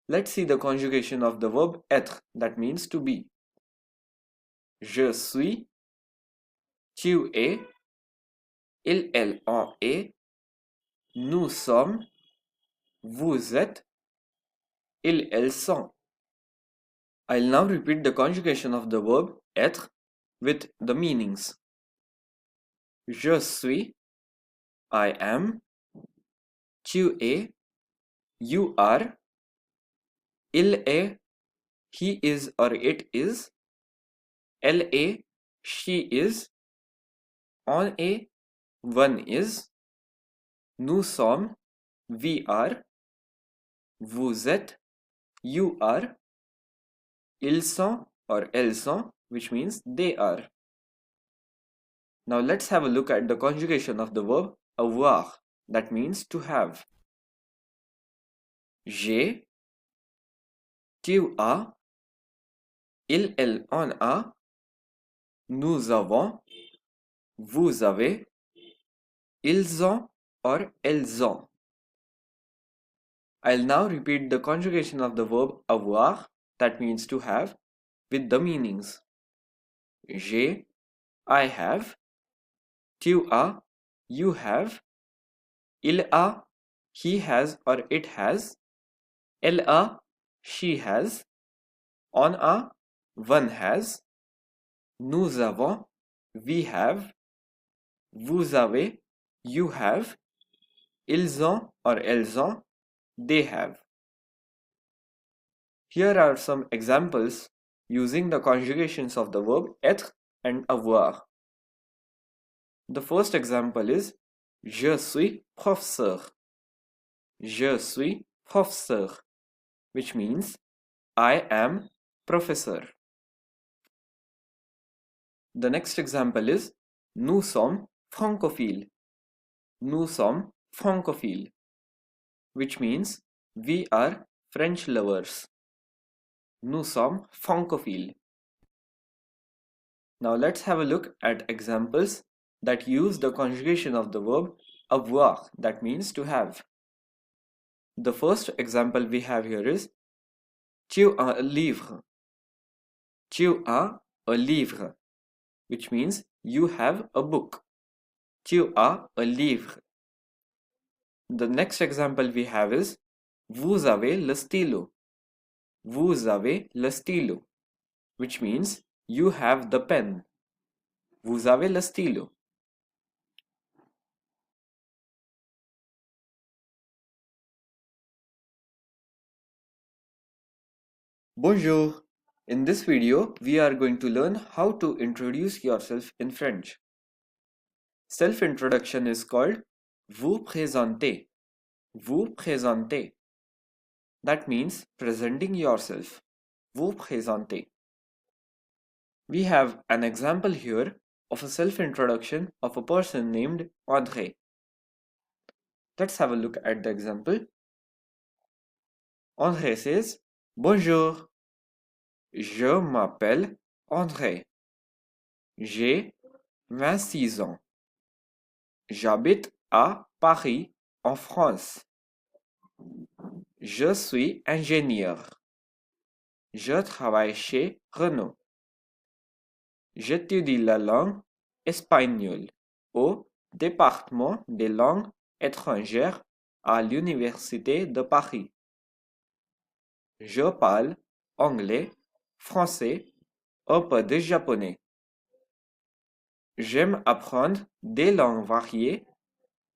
Let's see the conjugation of the verb être, that means to be. Je suis, tu es, il, elle en est, nous sommes, vous êtes, ils, elles sont. I'll now repeat the conjugation of the verb être with the meanings. Je suis, I am, tu es, you are, il est, he is or it is, elle est, she is, on est, one is, nous sommes, we are, vous êtes, you are, ils sont or elles sont, which means they are. Now let's have a look at the conjugation of the verb avoir, that means to have. J'ai, tu as, il, elle en a, nous avons, vous avez, ils ont or elles ont. I'll now repeat the conjugation of the verb avoir, that means to have, with the meanings. J'ai, I have, tu as, you have, il a, he has or it has, elle a, she has, on a, one has, nous avons, we have, vous avez, you have, ils ont or elles ont, they have. Here are some examples using the conjugations of the verb être and avoir. The first example is je suis professeur. Je suis professeur, which means I am professor. The next example is nous sommes francophiles. Nous sommes francophiles, which means we are French lovers. Nous sommes francophiles. Now let's have a look at examples that use the conjugation of the verb avoir, that means to have. The first example we have here is tu as un livre. Tu as un livre, which means you have a book. Tu as un livre. The next example we have is vous avez le stylo. Vous avez le stylo, which means you have the pen. Vous avez le stylo. Bonjour. In this video, we are going to learn how to introduce yourself in French. Self-introduction is called vous présenter. Vous présenter. That means presenting yourself. Vous présenter. We have an example here of a self-introduction of a person named André. Let's have a look at the example. André says, Bonjour, je m'appelle André. J'ai 26 ans. J'habite à Paris, en France. Je suis ingénieur. Je travaille chez Renault. J'étudie la langue espagnole au département des langues étrangères à l'Université de Paris. Je parle anglais, français, un peu de japonais. J'aime apprendre des langues variées,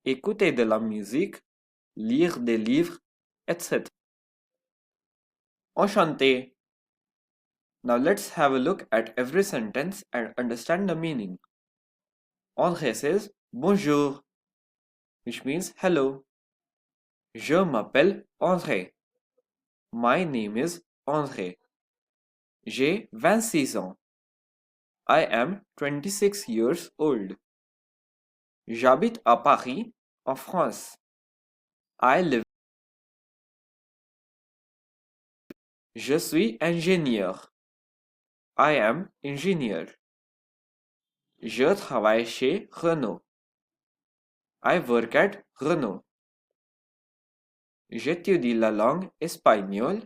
écouter de la musique, lire des livres, etc. Enchanté. Now let's have a look at every sentence and understand the meaning. André says bonjour, which means hello. Je m'appelle André. My name is André. J'ai 26 ans. I am 26 years old. J'habite à Paris, en France. I live. Je suis ingénieur. I am engineer. Je travaille chez Renault. I work at Renault. J'étudie la langue espagnole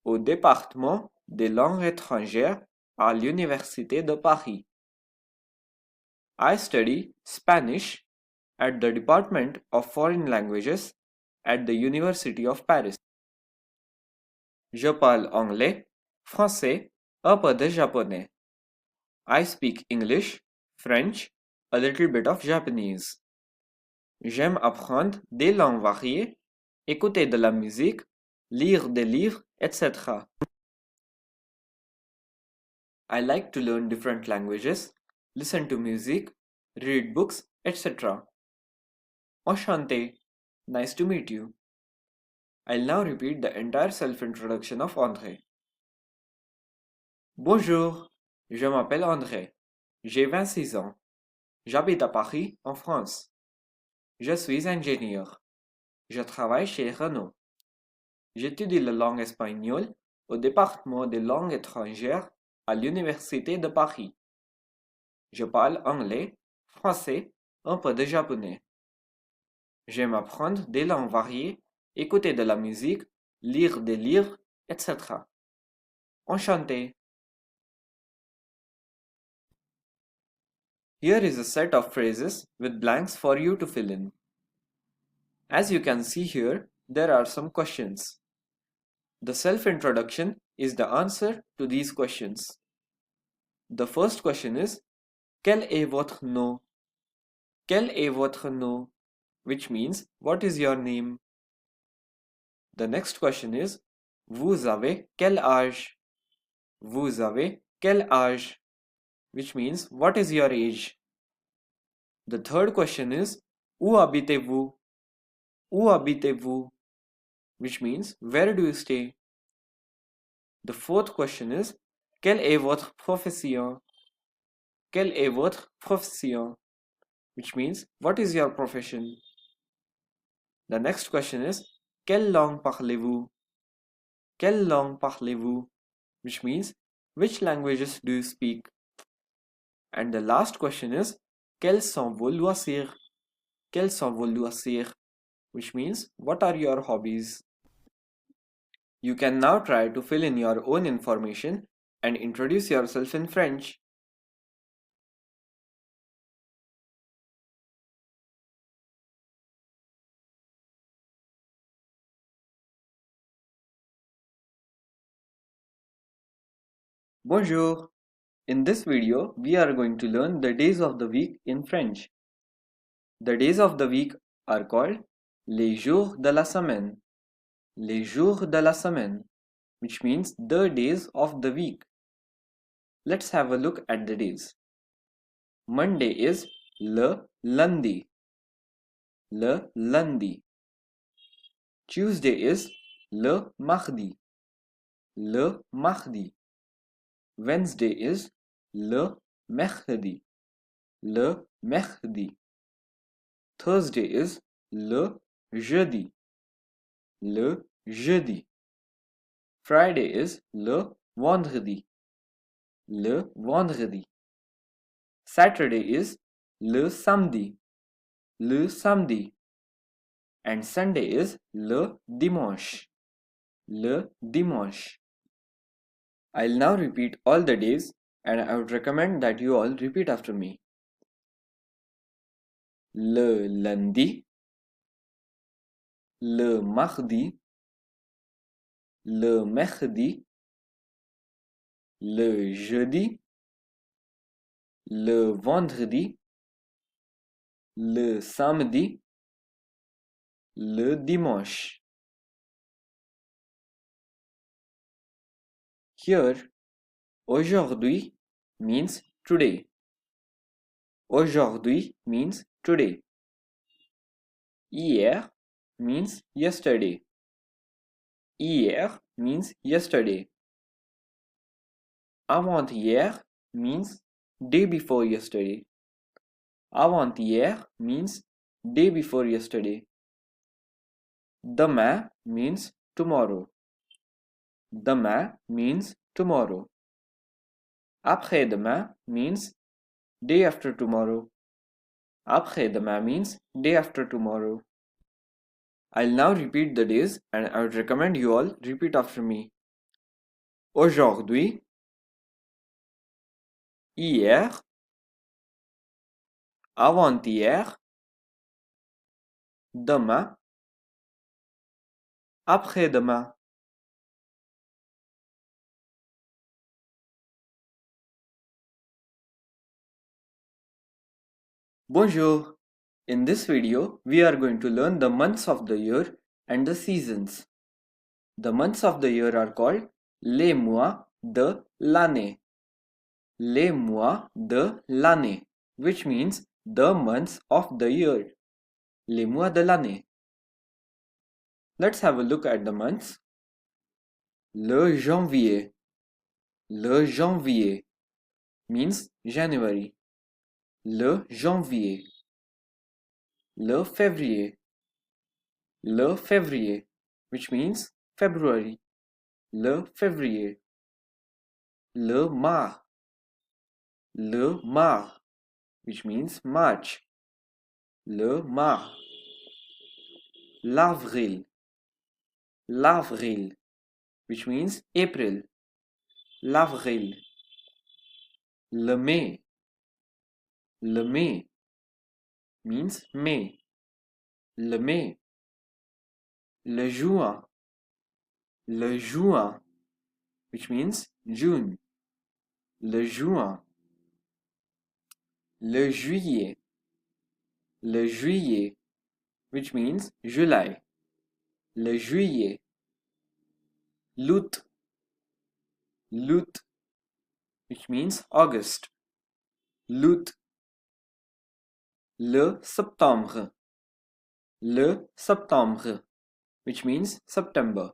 au département des langues étrangères à l'Université de Paris. I study Spanish at the Department of Foreign Languages at the University of Paris. Je parle anglais, français, un peu de japonais. I speak English, French, a little bit of Japanese. J'aime apprendre des langues variées, écouter de la musique, lire des livres, etc. I like to learn different languages, listen to music, read books, etc. Enchanté. Nice to meet you. I'll now repeat the entire self-introduction of André. Bonjour, je m'appelle André. J'ai 26 ans. J'habite à Paris, en France. Je suis ingénieur. Je travaille chez Renault. J'étudie la langue espagnole au département des langues étrangères à l'Université de Paris. Je parle anglais, français, un peu de japonais. J'aime apprendre des langues variées, écouter de la musique, lire des livres, etc. Enchanté. Here is a set of phrases with blanks for you to fill in. As you can see here, there are some questions. The self-introduction is the answer to these questions. The first question is, Quel est votre nom? Quel est votre nom? Which means, what is your name? The next question is, Vous avez quel âge? Vous avez quel âge? Which means, what is your age? The third question is, Où habitez-vous? Où habitez-vous? Which means, where do you stay? The fourth question is, Quelle est votre profession? Quelle est votre profession? Which means, what is your profession? The next question is, Quelle langue parlez-vous? Quelle langue parlez-vous? Which means, which languages do you speak? And the last question is, Quels sont vos loisirs? Quels sont vos loisirs? Which means, what are your hobbies? You can now try to fill in your own information and introduce yourself in French. Bonjour, In this video, we are going to learn the days of the week in French. The days of the week are called les jours de la semaine. Les jours de la semaine, which means the days of the week. Let's have a look at the days. Monday is le lundi. Le lundi. Tuesday is le mardi. Le mardi. Wednesday is le mercredi. Le mercredi. Thursday is le jeudi. Le jeudi. Friday is le vendredi. Le vendredi. Saturday is le samedi. Le samedi. And Sunday is le dimanche. Le dimanche. I'll now repeat all the days and I would recommend that you all repeat after me. Le lundi, le mardi, le mercredi, le jeudi, le vendredi, le samedi, le dimanche. Here, aujourd'hui means today. Aujourd'hui means today. Hier means yesterday. Hier means yesterday. Avant-hier means day before yesterday. Avant-hier means day before yesterday. Demain means tomorrow. Demain means tomorrow. Après-demain means day after tomorrow. Après-demain means day after tomorrow. I'll now repeat the days and I would recommend you all repeat after me. Aujourd'hui, hier, avant-hier, demain, après-demain. Bonjour! In this video, we are going to learn the months of the year and the seasons. The months of the year are called les mois de l'année. Les mois de l'année, which means the months of the year. Les mois de l'année. Let's have a look at the months. Le janvier. Le janvier means January. Le janvier. Le février. Le février, which means February. Le février. Le mars. Le mars, which means March. Le mars. L'avril. L'avril, which means April. L'avril. Le mai. Le mai means May. Le mai. Le juin. Le juin, which means June. Le juin. Le juillet. Le juillet, which means July. Le juillet. L'août. L'août, which means August. L'août. Le septembre. Le septembre, which means September.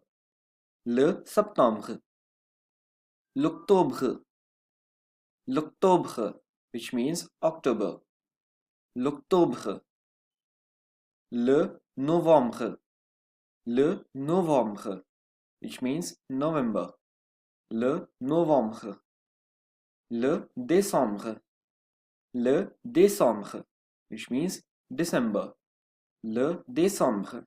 Le septembre. L'octobre. L'octobre, which means October. L'octobre. Le novembre. Le novembre, which means November. Le novembre. Le décembre. Le décembre, which means December. Le décembre.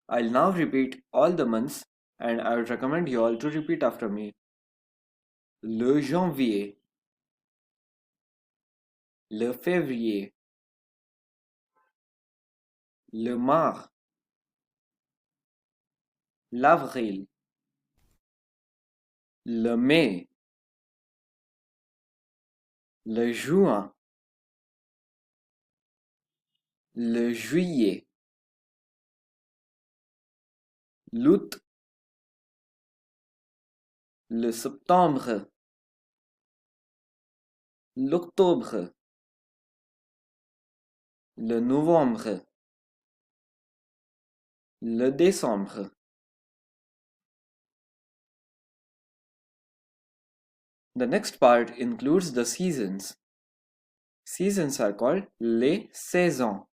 I'll now repeat all the months and I would recommend you all to repeat after me. Le janvier. Le février. Le mars. L'avril. Le mai. le juin, le juillet, l'août, le septembre, l'octobre, le novembre, le décembre. The next part includes the seasons. Seasons are called les saisons.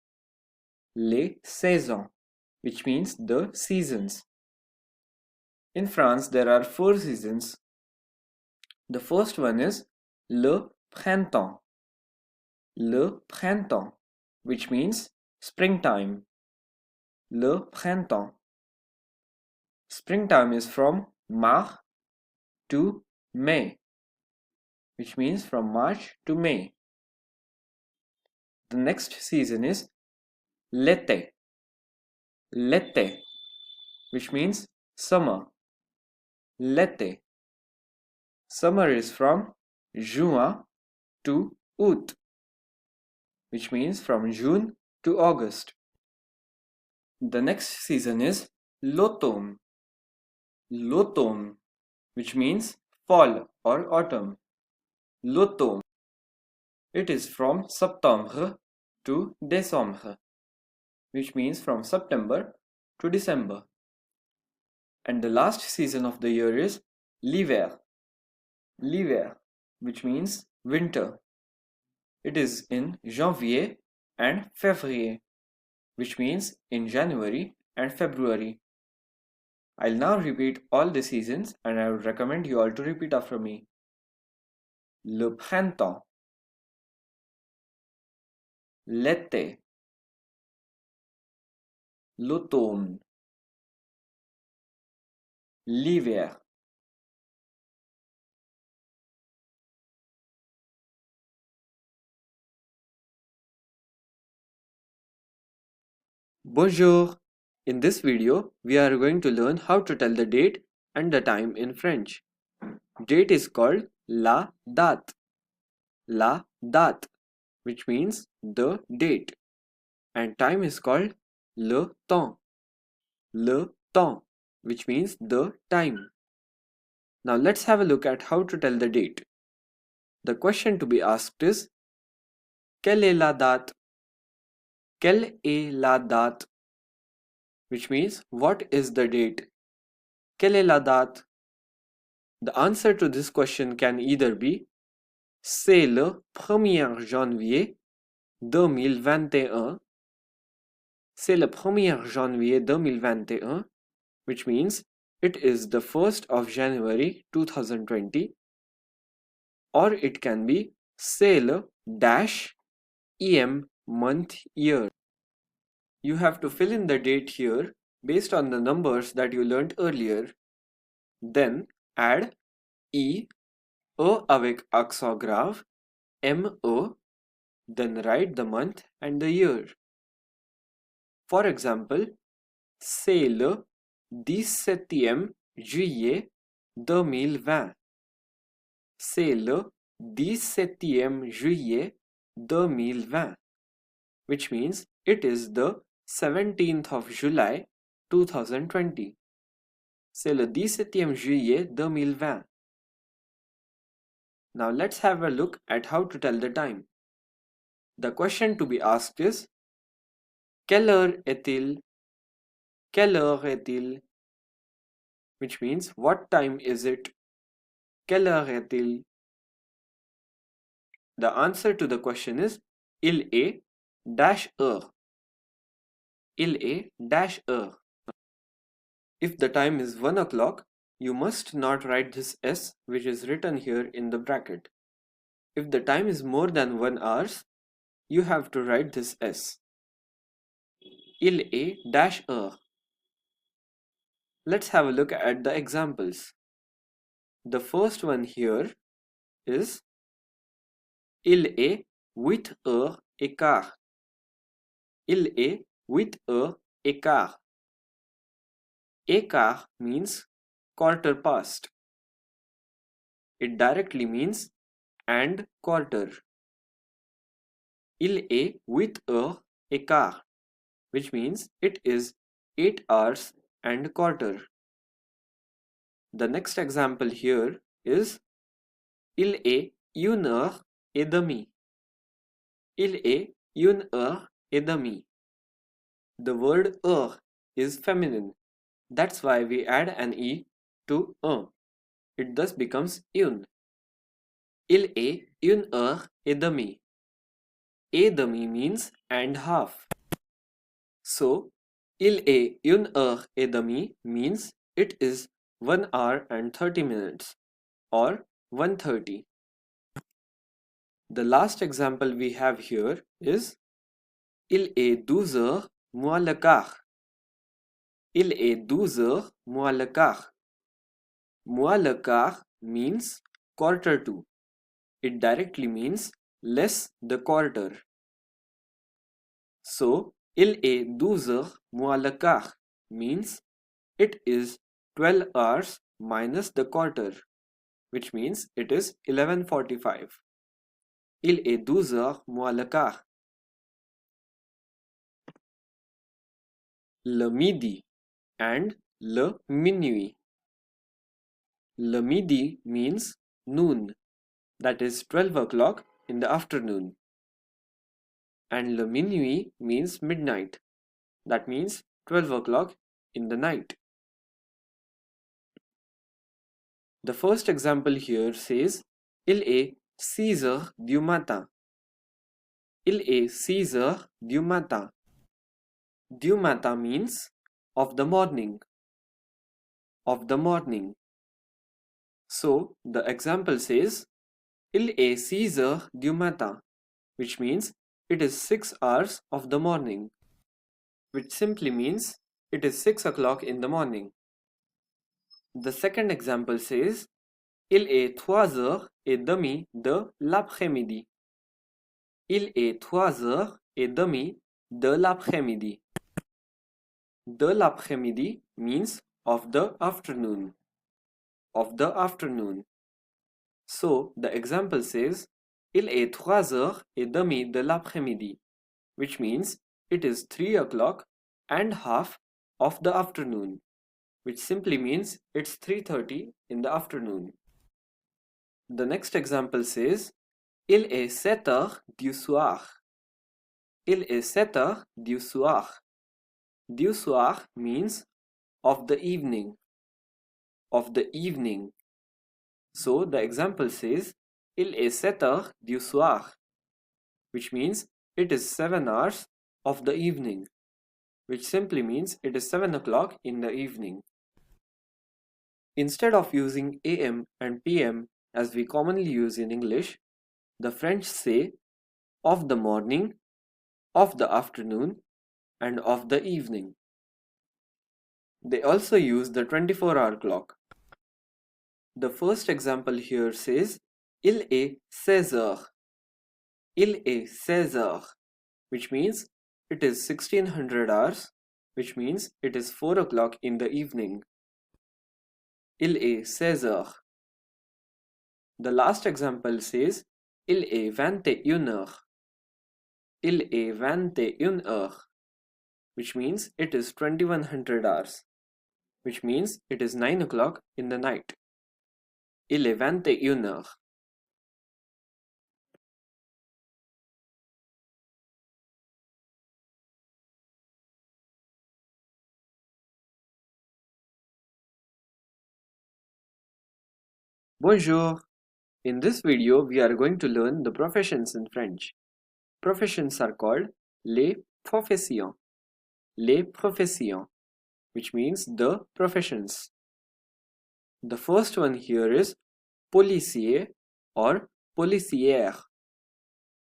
Les saisons, which means the seasons. In France, there are 4 seasons. The first one is le printemps. Le printemps, which means springtime. Le printemps. Springtime is from March to May, which means from March to May. The next season is l'été. L'été, which means summer. L'été. Summer is from Juin to Août, which means from June to August. The next season is l'automne. L'automne, which means fall or autumn. L'automne. It is from Septembre to Décembre, which means from September to December. And the last season of the year is l'hiver. L'hiver, which means winter. It is in janvier and février, which means in January and February. I'll now repeat all the seasons and I would recommend you all to repeat after me. Le printemps, l'été, l'automne, l'hiver. Bonjour! In this video, we are going to learn how to tell the date and the time in French. Date is called la date. La date, which means the date. And time is called le temps. Le temps, which means the time. Now let's have a look at how to tell the date. The question to be asked is, quelle est la date? Quelle est la date? Which means, what is the date? Quelle est la date? The answer to this question can either be c'est le 1er janvier 2021. C'est le 1er janvier 2021, which means it is the 1st of January 2020. Or it can be c'est le dash em month year. You have to fill in the date here based on the numbers that you learnt earlier. Then add E, avec accent grave, ME, then write the month and the year. For example, c'est le 17e juillet 2020. C'est le 17e juillet 2020, which means it is the 17th of July 2020. C'est le 17e juillet 2020. Now let's have a look at how to tell the time. The question to be asked is, quelle heure est-il? Quelle heure est-il? Which means, what time is it? Quelle heure est-il? The answer to the question is, il est dash heure. Il est dash heure. If the time is 1 o'clock, you must not write this S which is written here in the bracket. If the time is more than 1 hour, you have to write this S. Il est dash heure. Let's have a look at the examples. The first one here is il est 8h15. Il est 8h15. Écart means quarter past. It directly means and quarter. Il est 8 heures et quart, which means it is 8 hours and quarter. The next example here is il est 1 heure et demie. Il est 1 heure et demie. The word heure is feminine. That's why we add an e to un. It thus becomes une. Il est 1 heure et demie. Et demi means and half. So, il est 1 heure et demie means it is 1 hour and 30 minutes or 1:30. The last example we have here is il est 12 heures moins le quart. Il est 12 heures moins le quart. Moins le quart means quarter to. It directly means less the quarter. So, il est 12 heures moins le quart means it is 12 hours minus the quarter, which means it is 11:45. Il est 12 heures moins le quart. Le midi and le minuit. Le midi means noon, that is 12 o'clock in the afternoon. And le minuit means midnight, that means 12 o'clock in the night. The first example here says il est 6 heures du matin. Il est 6 heures du matin. Du matin means of the morning. Of the morning. So the example says il est 6 heures du matin, which means it is 6 hours of the morning, which simply means it is 6 o'clock in the morning. The second example says il est 3 heures et demie de l'après-midi. Il est 3 heures et demie de l'après-midi. De l'après-midi means of the afternoon. Of the afternoon. So the example says il est 3 heures et demie de l'après-midi, which means it is 3 o'clock and half of the afternoon, which simply means it's 3:30 in the afternoon. The next example says il est 7 heures du soir. Il est 7 heures du soir. Du soir means of the evening. Of the evening. So the example says il est 7 heures du soir, which means it is 7 hours of the evening, which simply means it is 7 o'clock in the evening. Instead of using AM and PM as we commonly use in English, the French say of the morning, of the afternoon, and of the evening. They also use the 24-hour clock. The first example here says il est 16 heures. Il est 16 heures, which means it is 1600 hours, which means it is 4 o'clock in the evening. Il est 16 heures. The last example says il est 21 heures. Il est 21 heures, which means it is 2100 hours, which means it is 9 o'clock in the night. Il est 21 heures. Bonjour! In this video, we are going to learn the professions in French. Professions are called les professions. Les professions, which means the professions. The first one here is policier or policière.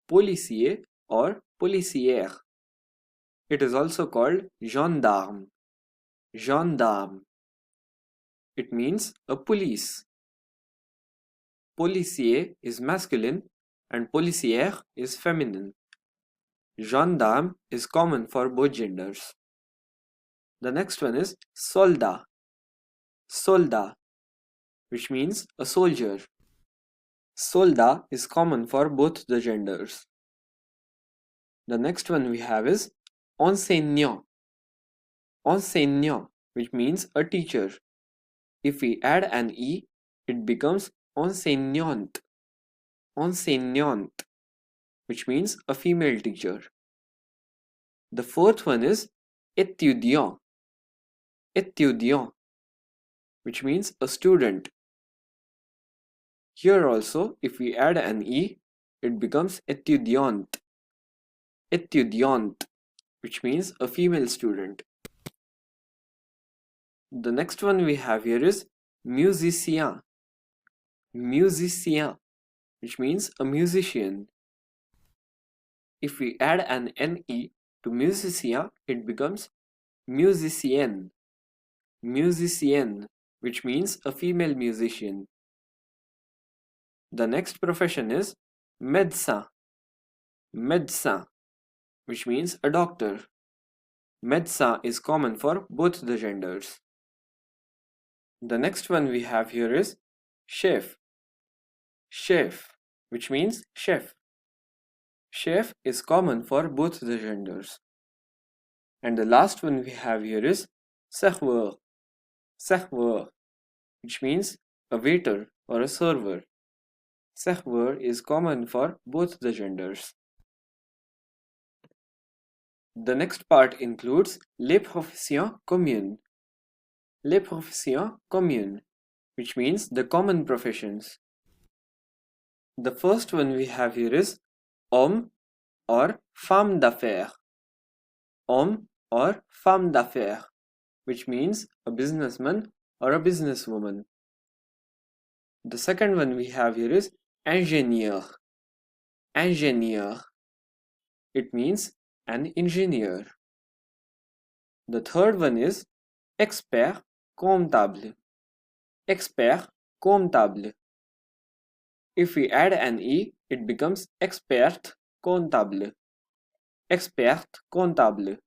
Policier or policière. It is also called gendarme. Gendarme. It means a police. Policier is masculine and policière is feminine. Gendarme is common for both genders. The next one is soldat. Soldat, which means a soldier. Soldat is common for both the genders. The next one we have is enseignant. Enseignant, which means a teacher. If we add an E, it becomes enseignante. Enseignante, which means a female teacher. The fourth one is étudiant. Étudiant, which means a student. Here also, if we add an E, it becomes étudiante. Étudiante, which means a female student. The next one we have here is musicien. Musicien, which means a musician. If we add an NE to musicien, it becomes musicienne. Musicienne, which means a female musician. The next profession is médecin. Médecin, which means a doctor. Médecin is common for both the genders. The next one we have here is chef. Chef, which means chef. Chef is common for both the genders. And the last one we have here is serveur. Serveur, which means a waiter or a server. Serveur is common for both the genders. The next part includes les professions communes. Les professions communes, which means the common professions. The first one we have here is homme or femme d'affaires. Homme or femme d'affaires, which means a businessman or a businesswoman. The second one we have here is ingénieur. Ingénieur. It means an engineer. The third one is expert comptable. Expert comptable. If we add an E, it becomes expert comptable. Expert comptable.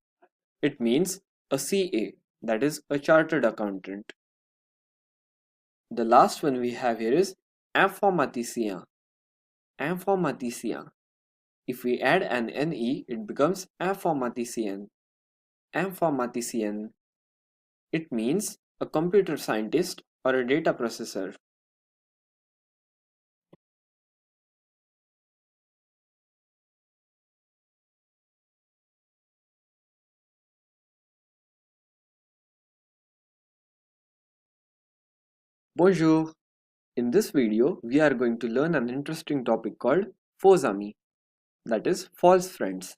It means a CA, that is a chartered accountant. The last one we have here is informaticien. Informaticien. If we add an NE, it becomes informaticien. Informaticien. It means a computer scientist or a data processor. Bonjour! In this video, we are going to learn an interesting topic called faux amis, that is, false friends.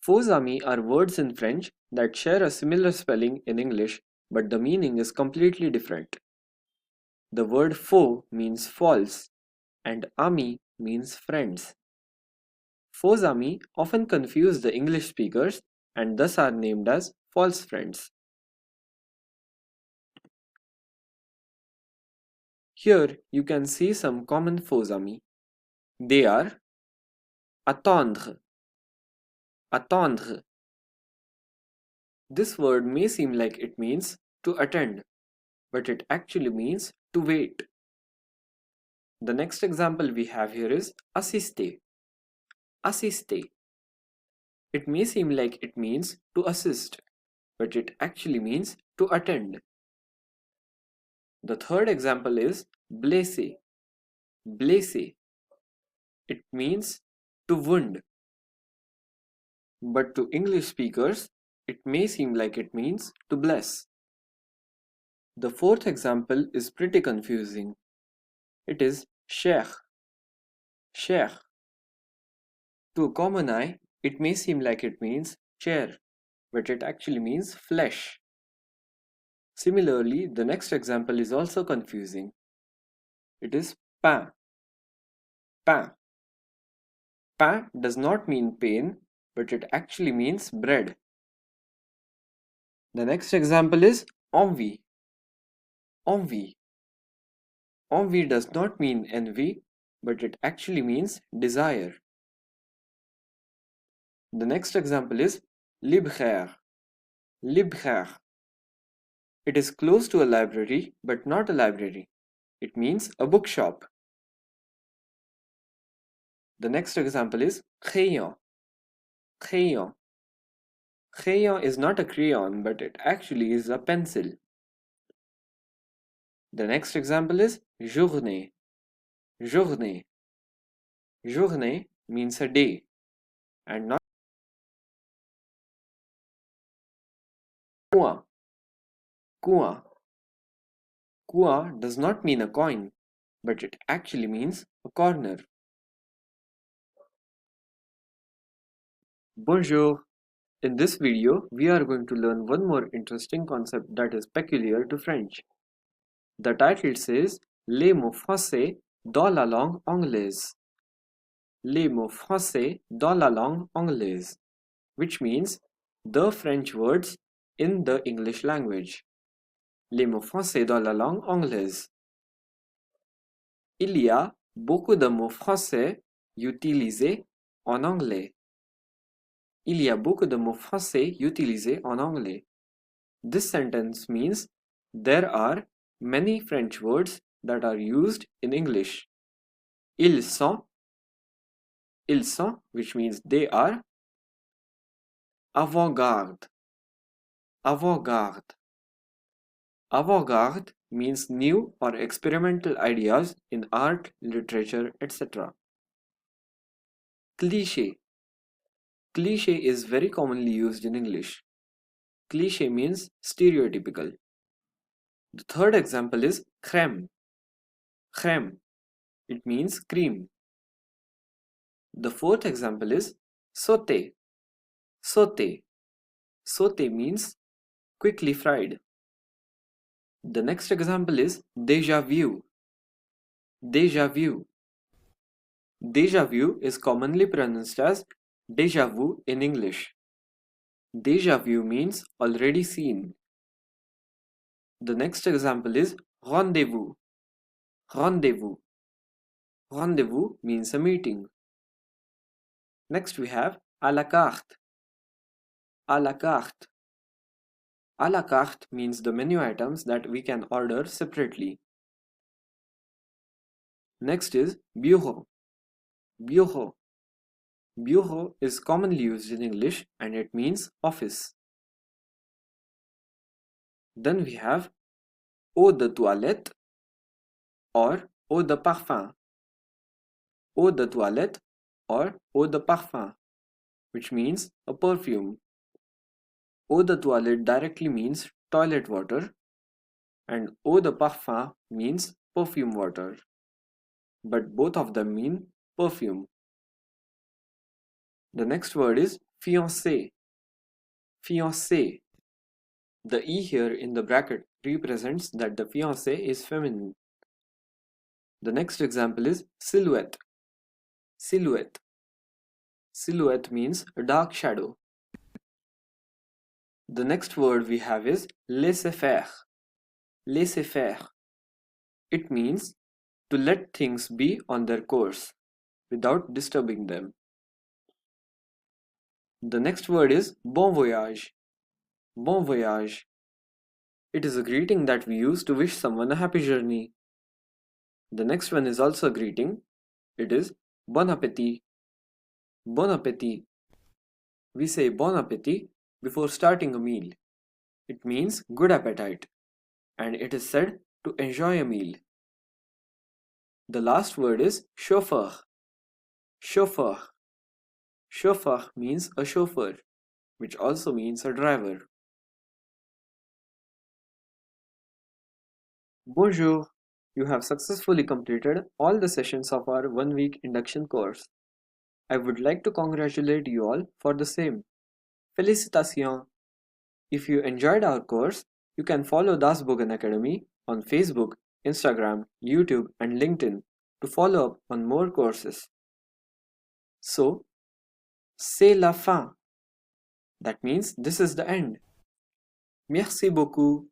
Faux amis are words in French that share a similar spelling in English, but the meaning is completely different. The word faux means false, and ami means friends. Faux amis often confuse the English speakers and thus are named as false friends. Here you can see some common faux amis. They are attendre. Attendre. This word may seem like it means to attend, but it actually means to wait. The next example we have here is assister. Assister. It may seem like it means to assist, but it actually means to attend. The third example is blesser. Blesser. It means to wound. But to English speakers, it may seem like it means to bless. The fourth example is pretty confusing. It is chair. Chair. To a common eye, it may seem like it means chair, but it actually means flesh. Similarly, the next example is also confusing. It is pain. Pain. Pain does not mean pain, but it actually means bread. The next example is envie. Envie. Envie does not mean envy, but it actually means desire. The next example is libraire. Libraire. It is close to a library, but not a library. It means a bookshop. The next example is crayon. Crayon. Crayon is not a crayon, but it actually is a pencil. The next example is journée. Journée. Journée means a day and not coin. Coin. Coin does not mean a coin, but it actually means a corner. Bonjour. In this video, we are going to learn one more interesting concept that is peculiar to French. The title says Les mots français dans la langue anglaise. Les mots français dans la langue anglaise, which means the French words in the English language. Les mots français dans la langue anglaise. Il y a beaucoup de mots français utilisés en anglais. Il y a beaucoup de mots français utilisés en anglais. This sentence means there are many French words that are used in English. Ils sont, which means they are. Avant-garde, avant-garde. Avant-garde means new or experimental ideas in art, literature, etc. Cliché. Cliché is very commonly used in English. Cliché means stereotypical. The third example is crème. Crème. It means cream. The fourth example is sauté. Sauté. Sauté means quickly fried. The next example is déjà vu. Déjà vu. Déjà vu is commonly pronounced as déjà vu in English. Déjà vu means already seen. The next example is rendezvous. Rendezvous. Rendezvous means a meeting. Next we have à la carte. À la carte. À la carte means the menu items that we can order separately. Next is bureau. Bureau. Bureau is commonly used in English and it means office. Then we have eau de toilette or eau de parfum. Eau de toilette or eau de parfum, which means a perfume. Eau de toilette directly means toilet water and eau de parfum means perfume water. But both of them mean perfume. The next word is fiancé. Fiancé. The E here in the bracket represents that the fiancé is feminine. The next example is silhouette. Silhouette. Silhouette means a dark shadow. The next word we have is laisser-faire. Laisser-faire. It means to let things be on their course without disturbing them. The next word is bon voyage. Bon voyage. It is a greeting that we use to wish someone a happy journey. The next one is also a greeting. It is bon appétit. Bon appétit. We say bon appétit before starting a meal. It means good appetite, and it is said to enjoy a meal. The last word is chauffeur. Chauffeur. Chauffeur means a chauffeur, which also means a driver. Bonjour! You have successfully completed all the sessions of our 1-week induction course. I would like to congratulate you all for the same. Félicitations! If you enjoyed our course, you can follow Das Bogan Academy on Facebook, Instagram, YouTube, and LinkedIn to follow up on more courses. So, c'est la fin. That means this is the end. Merci beaucoup.